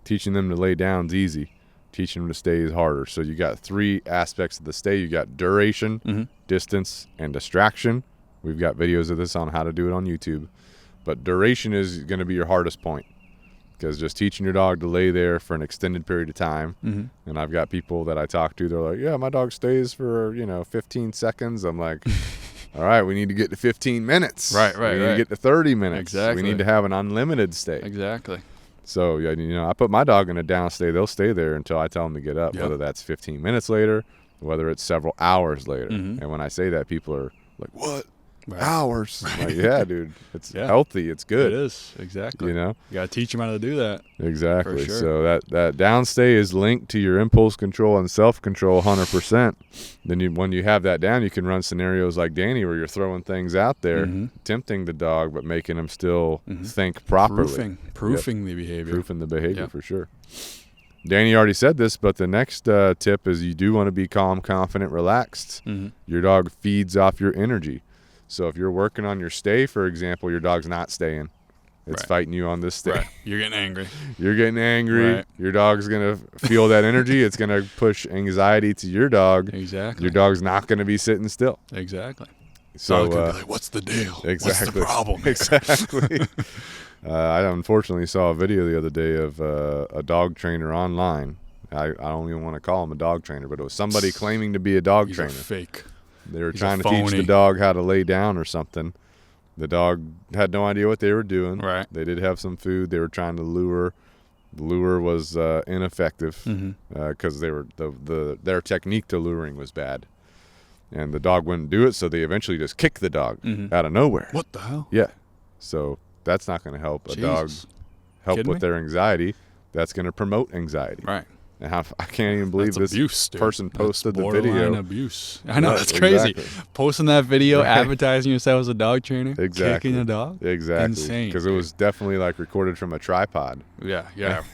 teaching them to lay down is easy. Teaching them to stay is harder. So you got three aspects of the stay. You got duration, distance, and distraction. We've got videos of this on how to do it on YouTube. But duration is going to be your hardest point, because just teaching your dog to lay there for an extended period of time. And I've got people that I talk to, they're like, yeah, my dog stays for, you know, 15 seconds. I'm like, all right, we need to get to 15 minutes. We need to get to 30 minutes. Exactly. We need to have an unlimited stay. Exactly. So, you know, I put my dog in a downstay. They'll stay there until I tell them to get up, whether that's 15 minutes later, whether it's several hours later. And when I say that, people are like, what? Hours? I'm like, yeah, dude, it's healthy. It's good. It is, exactly. You know? You got to teach them how to do that. Exactly. For sure. So that downstay is linked to your impulse control and self-control 100%. Then when you have that down, you can run scenarios like Danny, where you're throwing things out there, tempting the dog, but making him still think properly. Proofing the behavior. Proofing the behavior, for sure. Danny already said this, but the next tip is you do want to be calm, confident, relaxed. Your dog feeds off your energy. So if you're working on your stay, for example, your dog's not staying. It's fighting you on this stay. You're getting angry. You're getting angry. Your dog's going to feel that energy. It's going to push anxiety to your dog. Exactly. Your dog's not going to be sitting still. Exactly. So dog could be like, what's the deal? Exactly. What's the problem? Exactly. I unfortunately saw a video the other day of a dog trainer online. I don't even want to call him a dog trainer, but it was somebody claiming to be a dog trainer. Fake. They were trying to teach the dog how to lay down or something. The dog had no idea what they were doing. They did have some food. They were trying to lure. The lure was ineffective because their technique to luring was bad. And the dog wouldn't do it, so they eventually just kicked the dog out of nowhere. What the hell? Yeah. So that's not going to help a dog with their anxiety. That's going to promote anxiety. And I can't even believe That's this abuse, dude. person posted That's the video. borderline abuse. I know, Right, that's crazy. exactly. Posting that video, Right. advertising yourself as a dog trainer, Exactly. kicking a dog. Exactly. Insane. Because it was definitely like recorded from a tripod. Yeah,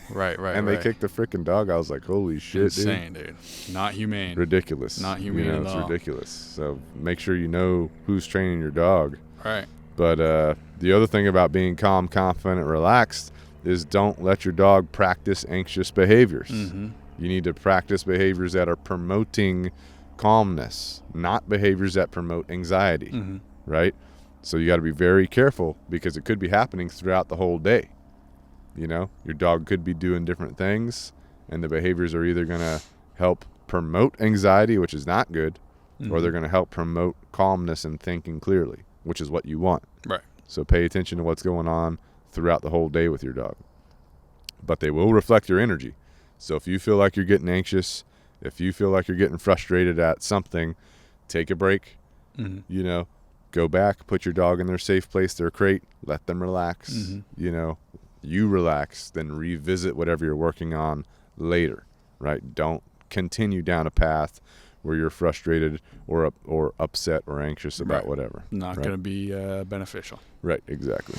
right. And they kicked the freaking dog. I was like, holy shit, Insane, dude. Not humane. Ridiculous. Not humane at it's all. ridiculous. So make sure you know who's training your dog. Right. But the other thing about being calm, confident, relaxed is don't let your dog practice anxious behaviors. Mm-hmm. You need to practice behaviors that are promoting calmness, not behaviors that promote anxiety, Mm-hmm. right? So you got to be very careful because it could be happening throughout the whole day. You know, your dog could be doing different things, and the behaviors are either going to help promote anxiety, which is not good, Mm-hmm. or they're going to help promote calmness and thinking clearly, which is what you want. Right. So pay attention to what's going on throughout the whole day with your dog. But they will reflect your energy. So if you feel like you're getting anxious, if you feel like you're getting frustrated at something, take a break. Mm-hmm. You know, go back, put your dog in their safe place, their crate, let them relax. Mm-hmm. You know, you relax, then revisit whatever you're working on later, right? Don't continue down a path where you're frustrated or upset or anxious about Right. whatever. Not right? going to be beneficial. Right, exactly.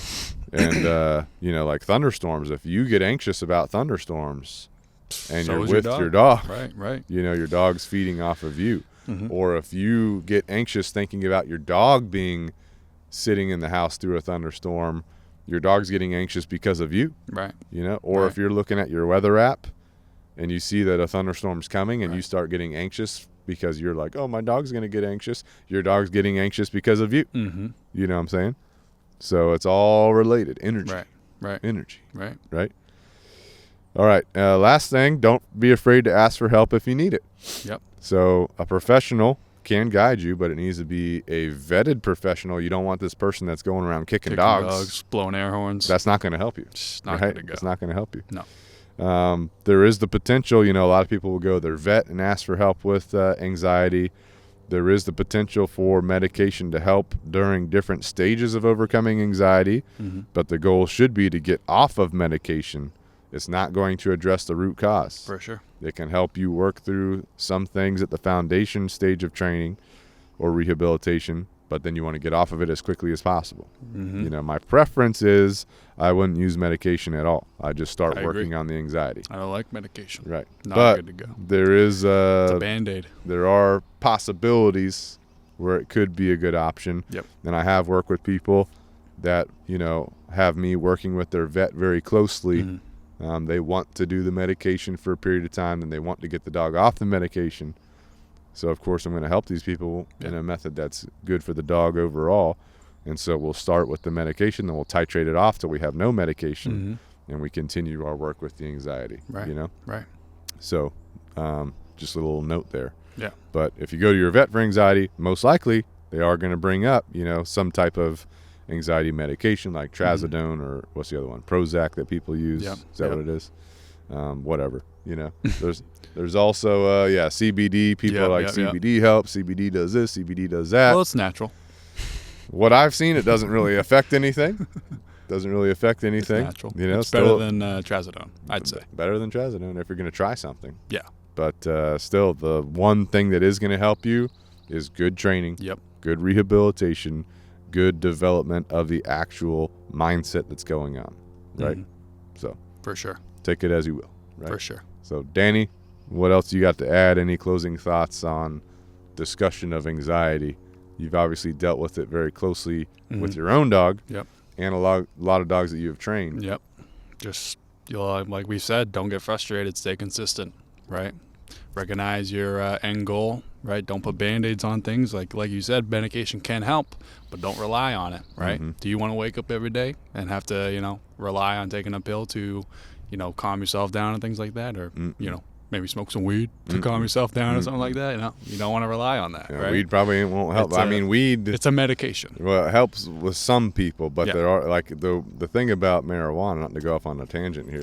And, you know, like thunderstorms, if you get anxious about thunderstorms and So you're is with your your dog, Right. you know, your dog's feeding off of you. Mm-hmm. Or if you get anxious thinking about your dog being sitting in the house through a thunderstorm, your dog's getting anxious because of you, Right. you know. Or Right. if you're looking at your weather app and you see that a thunderstorm's coming and Right. you start getting anxious because you're like, oh, my dog's going to get anxious. Your dog's getting anxious because of you. Mm-hmm. You know what I'm saying? So it's all related. Energy. Right. Energy. Right. All right. Last thing, don't be afraid to ask for help if you need it. Yep. So a professional can guide you, but it needs to be a vetted professional. You don't want this person that's going around kicking dogs. Blowing air horns. That's not going to help you. It's not right? going to go. It's not going to help you. No. There is the potential, you know, a lot of people will go to their vet and ask for help with anxiety. There is the potential for medication to help during different stages of overcoming anxiety, Mm-hmm. but the goal should be to get off of medication. It's not going to address the root cause. For sure. It can help you work through some things at the foundation stage of training or rehabilitation, but then you want to get off of it as quickly as possible. Mm-hmm. You know, my preference is I wouldn't use medication at all. I just start I agree. working on the anxiety. I don't like medication. Right. Not but good to go. there is It's a Band-Aid. there are possibilities where it could be a good option. Yep. And I have worked with people that, you know, have me working with their vet very closely. Mm-hmm. They want to do the medication for a period of time, and they want to get the dog off the medication. So, of course, I'm going to help these people in a method that's good for the dog overall. And so we'll start with the medication, then we'll titrate it off till we have no medication, Mm-hmm. and we continue our work with the anxiety, Right. you know? Right. So just a little note there. Yeah. But if you go to your vet for anxiety, most likely they are going to bring up, you know, some type of anxiety medication like trazodone or what's the other one? Prozac that people use. Yep. Is that what it is? Whatever, you know. There's also CBD. People are like CBD helps. CBD does this. CBD does that. Well, it's natural. What I've seen, it doesn't really affect anything. Doesn't really affect anything. It's natural. You know, it's better than trazodone, I'd say. Better than trazodone if you're going to try something. Yeah. But still, the one thing that is going to help you is good training. Yep. Good rehabilitation, good development of the actual mindset that's going on, right? Mm-hmm. So For sure. take it as you will, right? For sure. So Danny, what else you got to add? Any closing thoughts on discussion of anxiety? You've obviously dealt with it very closely with your own dog. Yep. And a lot of dogs that you have trained. Yep. Just, like we said, don't get frustrated. Stay consistent, right? Recognize your end goal, right? Don't put Band-Aids on things. Like you said, medication can help, but don't rely on it, right? Mm-hmm. Do you want to wake up every day and have to, rely on taking a pill to, calm yourself down and things like that? Or, maybe smoke some weed to calm yourself down or something like that? You don't want to rely on that, right? Weed probably won't help. Weed... It's a medication. Well, it helps with some people, but Yeah. there are, like, the thing about marijuana, not to go off on a tangent here.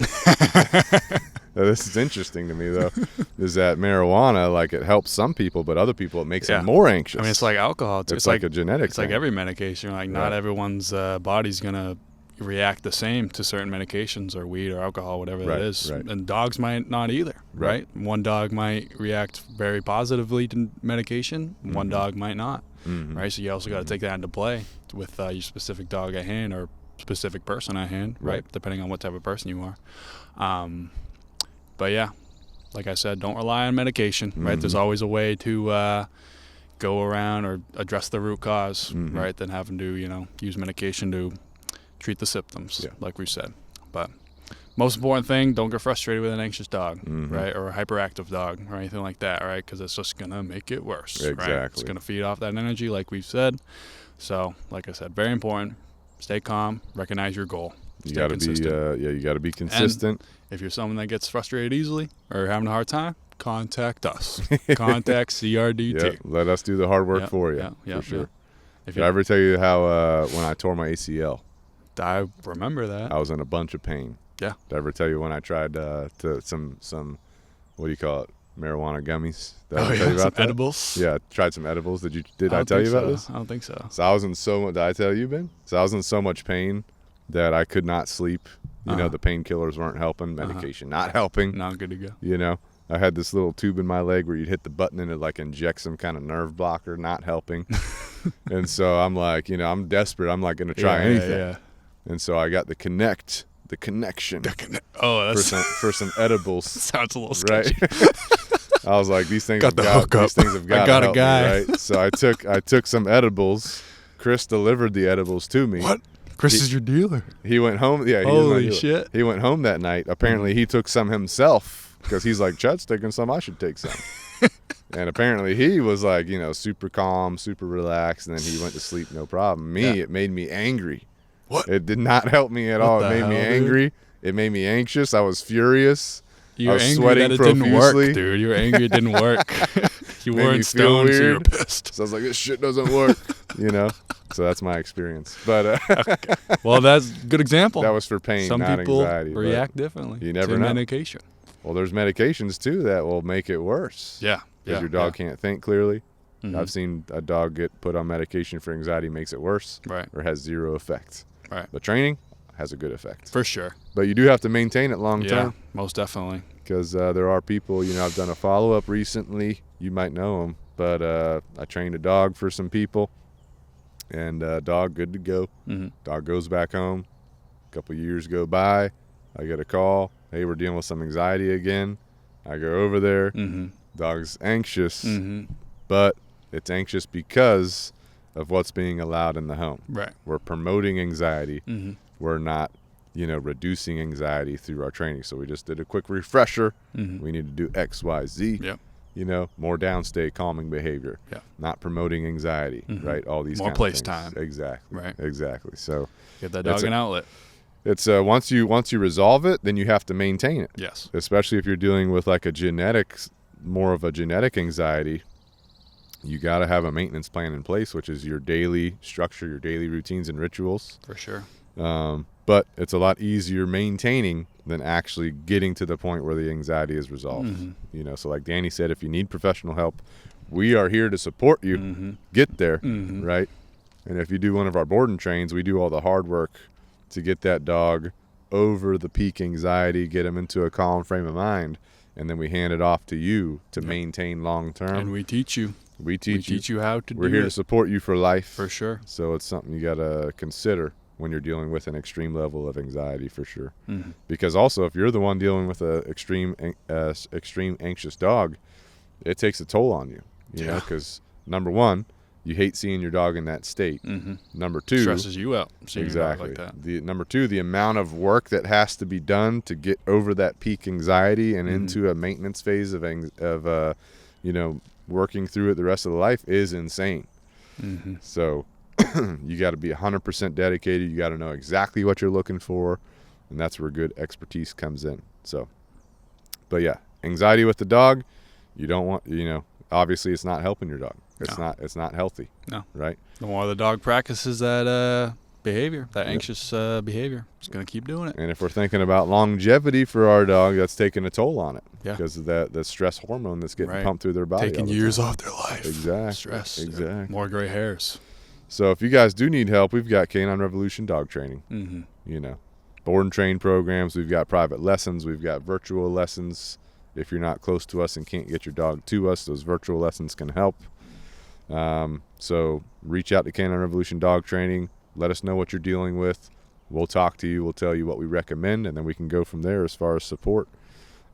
This is interesting to me, though, is that marijuana, like, it helps some people, but other people, it makes them more anxious. I mean, it's like alcohol, too. It's like a genetic It's like thing. every medication. Like, not everyone's body's going to react the same to certain medications or weed or alcohol, whatever Right, that is. right. And dogs might not either, right? One dog might react very positively to medication. One dog might not, right? So you also got to take that into play with your specific dog at hand or specific person at hand, right? Depending on what type of person you are. But yeah, like I said, don't rely on medication, right? There's always a way to go around or address the root cause, right? Than having to, use medication to treat the symptoms, like we said. But most important thing, don't get frustrated with an anxious dog, right? Or a hyperactive dog or anything like that, right? Because it's just going to make it worse, right? It's going to feed off that energy, like we've said. So, like I said, very important. Stay calm, recognize your goal. You got to be, you got to be consistent. And if you're someone that gets frustrated easily or having a hard time, contact us. Contact CRDT. Let us do the hard work for you, for sure. Did I ever tell you how when I tore my ACL? I remember that. I was in a bunch of pain. Yeah. Did I ever tell you when I tried some what do you call it, marijuana gummies? Did I ever tell you about that? Edibles? Yeah, tried some edibles. Did I tell you about this? I don't think so. So I was in so much. Did I tell you, Ben? So I was in so much pain that I could not sleep. You know, the painkillers weren't helping. Medication not helping. Not good to go. You know, I had this little tube in my leg where you'd hit the button and it like inject some kind of nerve blocker, not helping. And so I'm like, I'm desperate. I'm like going to try anything. Yeah. And so I got the connection. For some edibles. Sounds a little sketchy. Right? I was like, these things have got to help me, right? So I took some edibles. Chris delivered the edibles to me. What? Chris is your dealer. He went home. Yeah. Holy shit. He went home that night. Apparently he took some himself because he's like, Chud's taking some. I should take some. And apparently he was like, super calm, super relaxed. And then he went to sleep. No problem. It made me angry. What? It did not help me at all. It made me angry. Dude? It made me anxious. I was furious. You were angry that it didn't work, dude. You were angry it didn't work. You weren't stoned, so you were pissed. So I was like, this shit doesn't work, So that's my experience. But okay. Well, that's a good example. That was for pain, not anxiety. Some people react differently. You never know. Medication. Well, there's medications too that will make it worse. Yeah. Because your dog can't think clearly. I've seen a dog get put on medication for anxiety, makes it worse, or has zero effect. Right. But training has a good effect. For sure. But you do have to maintain it long term. Yeah, most definitely. Because there are people, I've done a follow-up recently. You might know them. But I trained a dog for some people. And dog good to go. Dog goes back home. A couple years go by. I get a call. Hey, we're dealing with some anxiety again. I go over there. Dog's anxious. But it's anxious because of what's being allowed in the home. Right. We're promoting anxiety. We're not, reducing anxiety through our training. So we just did a quick refresher. We need to do X, Y, Z. Yep. More downstay, calming behavior. Yeah. Not promoting anxiety, right? All these more kind place of things. time. Exactly. Right. Exactly. So give that dog an outlet. It's once you resolve it, then you have to maintain it. Yes. Especially if you're dealing with like more of a genetic anxiety. You got to have a maintenance plan in place, which is your daily structure, your daily routines and rituals. For sure. But it's a lot easier maintaining than actually getting to the point where the anxiety is resolved. So like Danny said, if you need professional help, we are here to support you. Get there, right? And if you do one of our board and trains, we do all the hard work to get that dog over the peak anxiety, get him into a calm frame of mind, and then we hand it off to you to maintain long term. And we teach you. We teach you how to do it. We're here to support you for life. For sure. So it's something you got to consider when you're dealing with an extreme level of anxiety, for sure. Because also, if you're the one dealing with an extreme anxious dog, it takes a toll on you, you know, because number one, you hate seeing your dog in that state. Number two, stresses you out. Exactly. Like that. Number two, the amount of work that has to be done to get over that peak anxiety and into a maintenance phase of working through it the rest of the life is insane. So you got to be 100% dedicated. You got to know exactly what you're looking for, and that's where good expertise comes in. So, but yeah, anxiety with the dog, you don't want, obviously it's not helping your dog. It's not healthy. No. Right? The more the dog practices that behavior, that anxious behavior, it's going to keep doing it. And if we're thinking about longevity for our dog, that's taking a toll on it. Yeah. Because of the stress hormone that's getting pumped through their body. Taking years off their life. Exactly. Stress. Exactly. More gray hairs. So if you guys do need help, we've got Canine Revolution Dog Training. board and train programs. We've got private lessons. We've got virtual lessons. If you're not close to us and can't get your dog to us, those virtual lessons can help. So reach out to Canine Revolution Dog Training. Let us know what you're dealing with. We'll talk to you. We'll tell you what we recommend, and then we can go from there as far as support.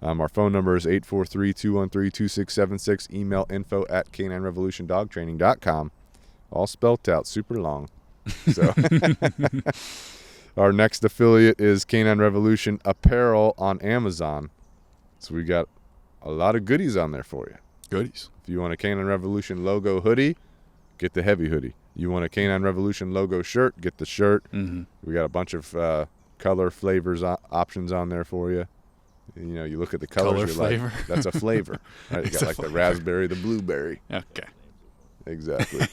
Our phone number is 843-213-2676. Email info@caninerevolutiondogtraining.com. All spelt out, super long. So our next affiliate is Canine Revolution Apparel on Amazon. So we got a lot of goodies on there for you. Goodies. If you want a Canine Revolution logo hoodie, get the heavy hoodie. You want a Canine Revolution logo shirt, get the shirt. Mm-hmm. We got a bunch of color flavors options on there for you. You look at the colors. Color flavor. Like, that's a flavor. Right? You got like the raspberry, the blueberry. Okay. Exactly.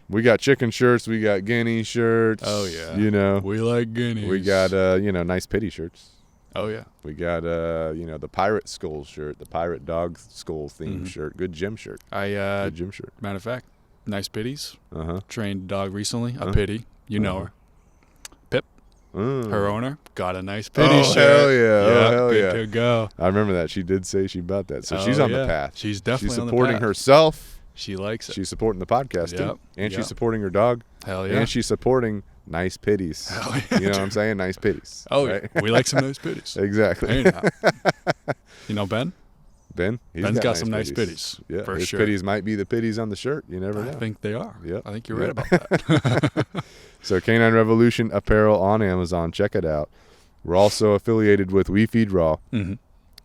We got chicken shirts. We got guinea shirts. Oh, yeah. We like guineas. We got, nice pity shirts. Oh, yeah. We got, the pirate skull shirt, the pirate dog skull theme shirt. Good gym shirt. Good gym shirt. Matter of fact, nice pitties. Uh-huh. Trained a dog recently, a pitty. You know her. Pip, her owner, got a nice pitty shirt. Hell yeah. Yeah, hell good yeah. to go. I remember that. She did say she bought that. So she's on the path. She's definitely She's on the supporting path. herself. She likes it. She's supporting the podcast, too. And she's supporting her dog. Hell yeah. And she's supporting nice pitties. Hell yeah. You know what I'm saying? Nice pitties. Oh, right? yeah. We like some nice pitties. Exactly. Hey, now. Ben? Ben? Ben's got some nice pitties. Yeah, for his sure. pitties might be the pitties on the shirt. You never know. I think they are. Yep. I think you're right about that. So Canine Revolution Apparel on Amazon. Check it out. We're also affiliated with We Feed Raw. Mm-hmm.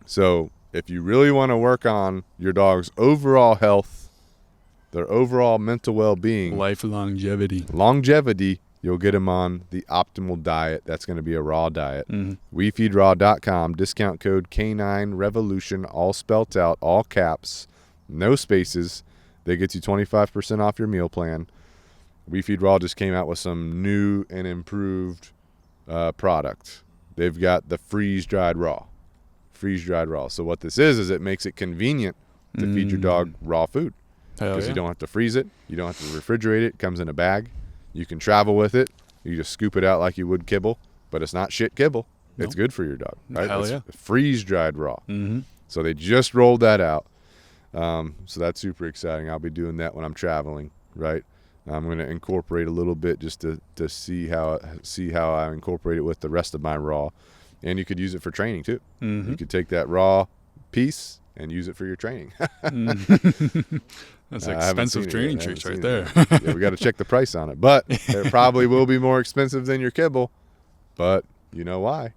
So if you really want to work on your dog's overall health, their overall mental well-being, Life longevity, you'll get them on the optimal diet. That's going to be a raw diet. Mm-hmm. WeFeedRaw.com, discount code Canine Revolution, all spelt out, all caps, no spaces. They get you 25% off your meal plan. We Feed Raw just came out with some new and improved product. They've got the freeze-dried raw. So what this is it makes it convenient to feed your dog raw food. Because you don't have to freeze it. You don't have to refrigerate it. It comes in a bag. You can travel with it. You just scoop it out like you would kibble. But it's not shit kibble. Nope. It's good for your dog. Right? Hell it's yeah. freeze-dried raw. Mm-hmm. So they just rolled that out. So that's super exciting. I'll be doing that when I'm traveling, right? I'm going to incorporate a little bit just to see how I incorporate it with the rest of my raw. And you could use it for training, too. Mm-hmm. You could take that raw piece and use it for your training. That's expensive training treats right there. Yeah, we got to check the price on it. But it probably will be more expensive than your kibble. But you know why?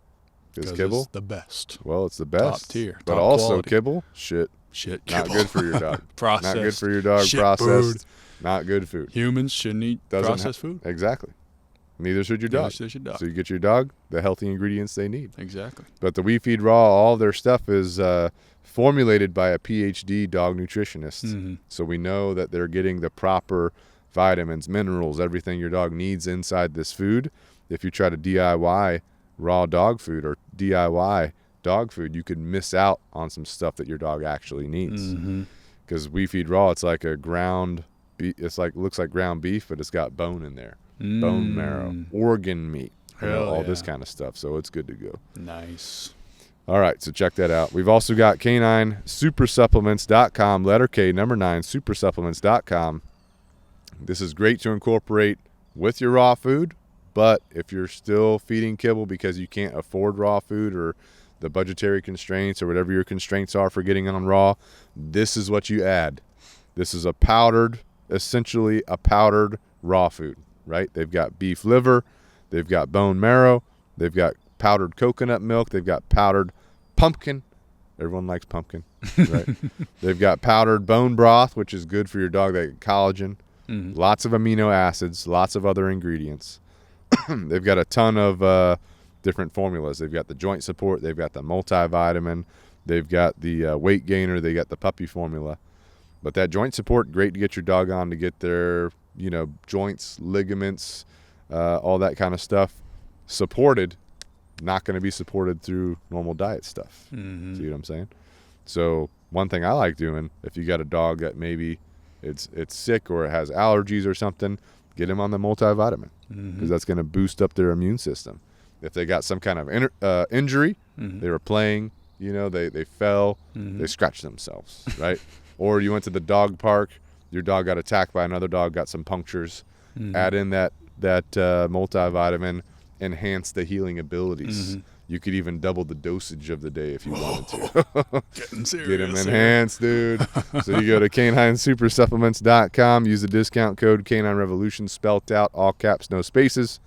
Because kibble, it's the best. Well, it's the best. Top tier. But top also quality. Kibble, shit. Kibble. Not good for your dog. Processed. Not good for your dog. Shit Processed. food. Not good food. Humans shouldn't eat processed food. Exactly. Neither should your dog. Neither should your dog. So you get your dog the healthy ingredients they need. Exactly. But the We Feed Raw, all their stuff is formulated by a PhD dog nutritionist. Mm-hmm. So we know that they're getting the proper vitamins, minerals, everything your dog needs inside this food. If you try to DIY raw dog food or DIY dog food, you could miss out on some stuff that your dog actually needs. Because We Feed Raw, it's like a ground beef. Looks like ground beef, but it's got bone in there. Bone marrow, organ meat, all this kind of stuff. So it's good to go. Nice. All right, so check that out. We've also got caninesupersupplements.com, letter K, number 9, supersupplements.com. This is great to incorporate with your raw food, but if you're still feeding kibble because you can't afford raw food or the budgetary constraints or whatever your constraints are for getting on raw, this is what you add. This is essentially a powdered raw food, right? They've got beef liver, they've got bone marrow, they've got powdered coconut milk, they've got powdered pumpkin. Everyone likes pumpkin, right? They've got powdered bone broth, which is good for your dog. They get collagen, lots of amino acids, lots of other ingredients. They've got a ton of different formulas. They've got the joint support, they've got the multivitamin, they've got the weight gainer, they got the puppy formula. But that joint support, great to get your dog on to get their, joints, ligaments, all that kind of stuff supported. Not going to be supported through normal diet stuff. See what I'm saying? So one thing I like doing, if you got a dog that maybe it's sick or it has allergies or something, get him on the multivitamin. because that's going to boost up their immune system. If they got some kind of injury, they were playing, they fell, they scratched themselves, right? Or you went to the dog park, your dog got attacked by another dog, got some punctures, add in that multivitamin, enhance the healing abilities. You could even double the dosage of the day if you wanted to. Getting serious. Get them enhanced, dude. So you go to caninesupersupplements.com, use the discount code Canine Revolution, spelt out, all caps, no spaces.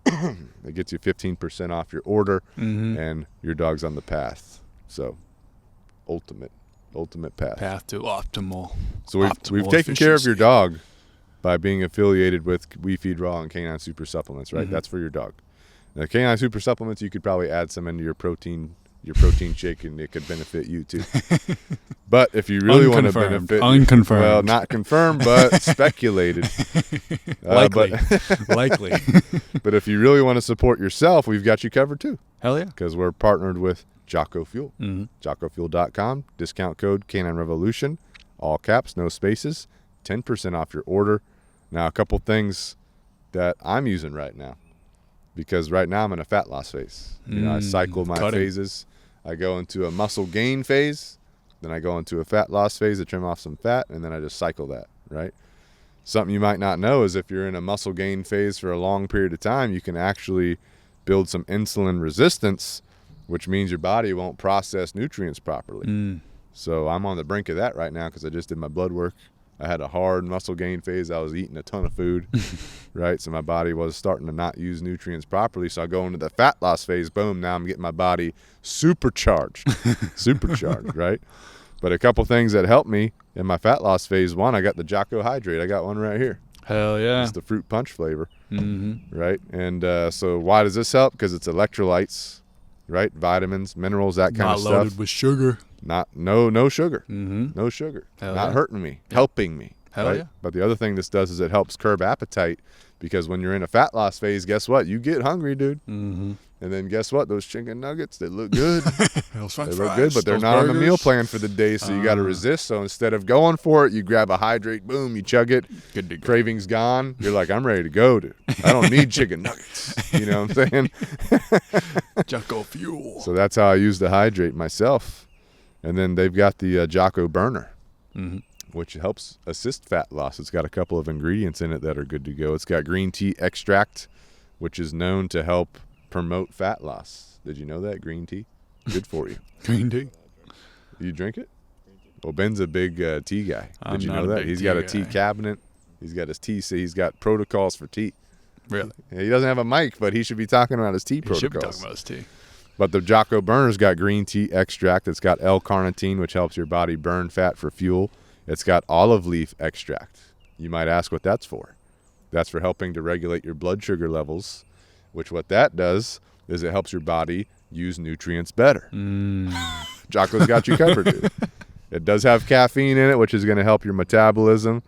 It gets you 15% off your order, and your dog's on the path. So, ultimate path. Path to optimal. So we've taken care of your dog by being affiliated with We Feed Raw and Canine Super Supplements, right? That's for your dog. Now, Canine Super Supplements, you could probably add some into your protein shake, and it could benefit you too. But if you really want to benefit, unconfirmed. Well, not confirmed, but speculated. Likely. But if you really want to support yourself, we've got you covered too. Hell yeah. Because we're partnered with Jocko Fuel. JockoFuel.com, discount code Canine Revolution, all caps, no spaces, 10% off your order. Now, a couple things that I'm using right now, because right now I'm in a fat loss phase. I cycle my phases. I go into a muscle gain phase, then I go into a fat loss phase to trim off some fat, and then I just cycle that, right? Something you might not know is if you're in a muscle gain phase for a long period of time, you can actually build some insulin resistance, which means your body won't process nutrients properly. So I'm on the brink of that right now because I just did my blood work. I had a hard muscle gain phase. I was eating a ton of food, right? So my body was starting to not use nutrients properly. So I go into the fat loss phase. Boom, now I'm getting my body supercharged, right? But a couple things that helped me in my fat loss phase, one, I got the Jocko Hydrate. I got one right here. Hell yeah. It's the fruit punch flavor, right? And so why does this help? Because it's electrolytes, right? Vitamins, minerals, that kind of stuff. Not loaded with sugar. No sugar. No sugar. Hell not yeah. hurting me, helping me. Hell right? yeah. But the other thing this does is it helps curb appetite, because when you're in a fat loss phase, guess what? You get hungry, dude. And then guess what? Those chicken nuggets, they look good. They look good, but they're not on the meal plan for the day, so you got to resist. So instead of going for it, you grab a hydrate, boom, you chug it. Good to go. Craving's gone. You're like, I'm ready to go, dude. I don't need chicken nuggets. You know what I'm saying? Jocko Fuel. So that's how I use the hydrate myself. And then they've got the Jocko Burner, which helps assist fat loss. It's got a couple of ingredients in it that are good to go. It's got green tea extract, which is known to help promote fat loss. Did you know that? Green tea? Good for you. Green tea. You drink it? Well, Ben's a big tea guy. Did you know that? He's got a tea cabinet. He's got his tea. So he's got protocols for tea. Really? He doesn't have a mic, but he should be talking about his tea protocols. He should be talking about his tea. But the Jocko Burner's got green tea extract. It's got L-carnitine, which helps your body burn fat for fuel. It's got olive leaf extract. You might ask what that's for. That's for helping to regulate your blood sugar levels, which what that does is it helps your body use nutrients better. Jocko's got you covered, dude. It does have caffeine in it, which is going to help your metabolism.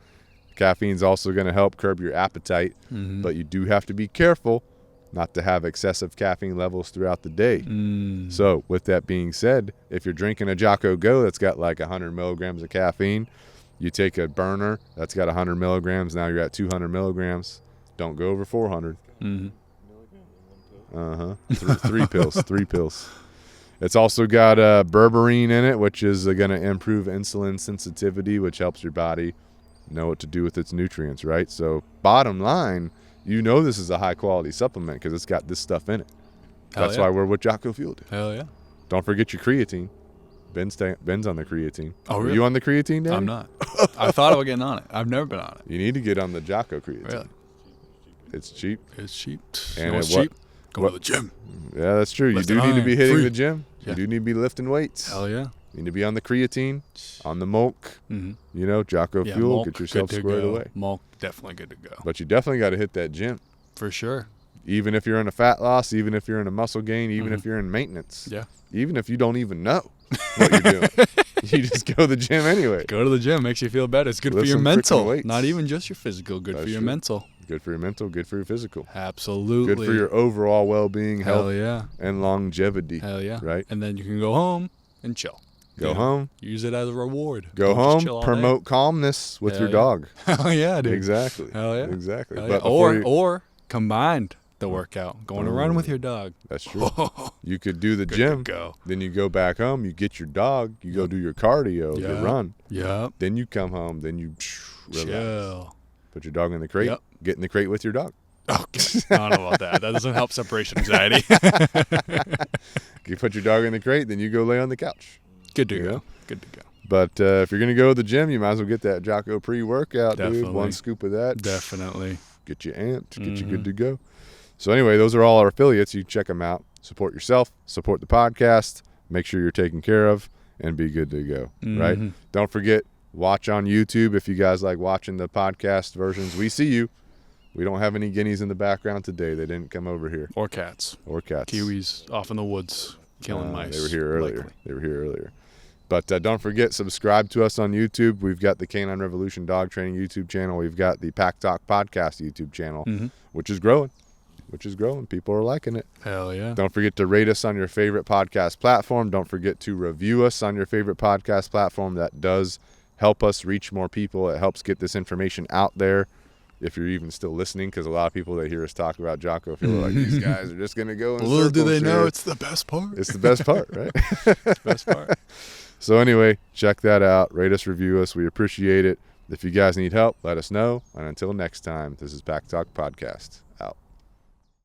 Caffeine's also going to help curb your appetite, but you do have to be careful not to have excessive caffeine levels throughout the day. So with that being said, if you're drinking a Jocko Go that's got like 100 milligrams of caffeine, you take a burner that's got 100 milligrams, now you're at 200 milligrams. Don't go over 400. Three pills. It's also got berberine in it, which is going to improve insulin sensitivity, which helps your body know what to do with its nutrients, right? So bottom line, you know this is a high-quality supplement because it's got this stuff in it. That's why we're with Jocko Fuel, dude. Hell yeah. Don't forget your creatine. Ben's on the creatine. Oh, really? Are you on the creatine, Danny? I'm not. I thought about getting on it. I've never been on it. You need to get on the Jocko creatine. Really? It's cheap. It's cheap. And you know what's what- cheap? Go to the gym. Yeah, that's true. You Lifting do need to be hitting free. the gym. Yeah. You do need to be lifting weights. Hell yeah. You need to be on the creatine, on the milk. You know, Jocko Fuel. Get yourself squared away. Milk, definitely good to go. But you definitely got to hit that gym. For sure. Even if you're in a fat loss, even if you're in a muscle gain, even if you're in maintenance. Yeah. Even if you don't even know what you're doing. You just go to the gym anyway. Go to the gym. Makes you feel better. It's good Lift for your some mental. freaking weights. Not even just your physical. Good for your mental. Good for your mental, good for your physical. Absolutely. Good for your overall well-being, Hell health, yeah. and longevity. Hell yeah. Right? And then you can go home and chill. Go home. Use it as a reward. Go Don't just chill home. all Promote calmness with Hell your yeah. dog. Hell yeah, dude. Exactly. Hell yeah. Exactly. Hell But yeah. Or combined the workout, going to run with your dog. That's true. You could do the Good gym. to go. Then you go back home. You get your dog. You go do your cardio, your run. Yep. Then you come home. Then you relax. Chill. Put your dog in the crate. Yep. Get in the crate with your dog. Okay. I don't know about that. That doesn't help separation anxiety. You put your dog in the crate. Then you go lay on the couch. Good to go. Good to go. But if you're going to go to the gym, you might as well get that Jocko pre-workout, dude. Definitely. 1 scoop of that. Definitely. Get you amped. Get you good to go. So anyway, those are all our affiliates. You check them out. Support yourself. Support the podcast. Make sure you're taken care of. And be good to go. Right? Don't forget, watch on YouTube if you guys like watching the podcast versions. We see you. We don't have any guineas in the background today. They didn't come over here. Or cats. Kiwis off in the woods killing mice. They were here earlier. Likely. They were here earlier. But don't forget, subscribe to us on YouTube. We've got the Canine Revolution Dog Training YouTube channel. We've got the Pack Talk Podcast YouTube channel, which is growing. People are liking it. Hell yeah. Don't forget to rate us on your favorite podcast platform. Don't forget to review us on your favorite podcast platform. That does help us reach more people. It helps get this information out there. If you're even still listening, because a lot of people that hear us talk about Jocko feel like these guys are just going to go in Little do they know here. it's the best part. It's the best part, right? It's the best part. So anyway, check that out. Rate us, review us. We appreciate it. If you guys need help, let us know. And until next time, this is Pack Talk Podcast.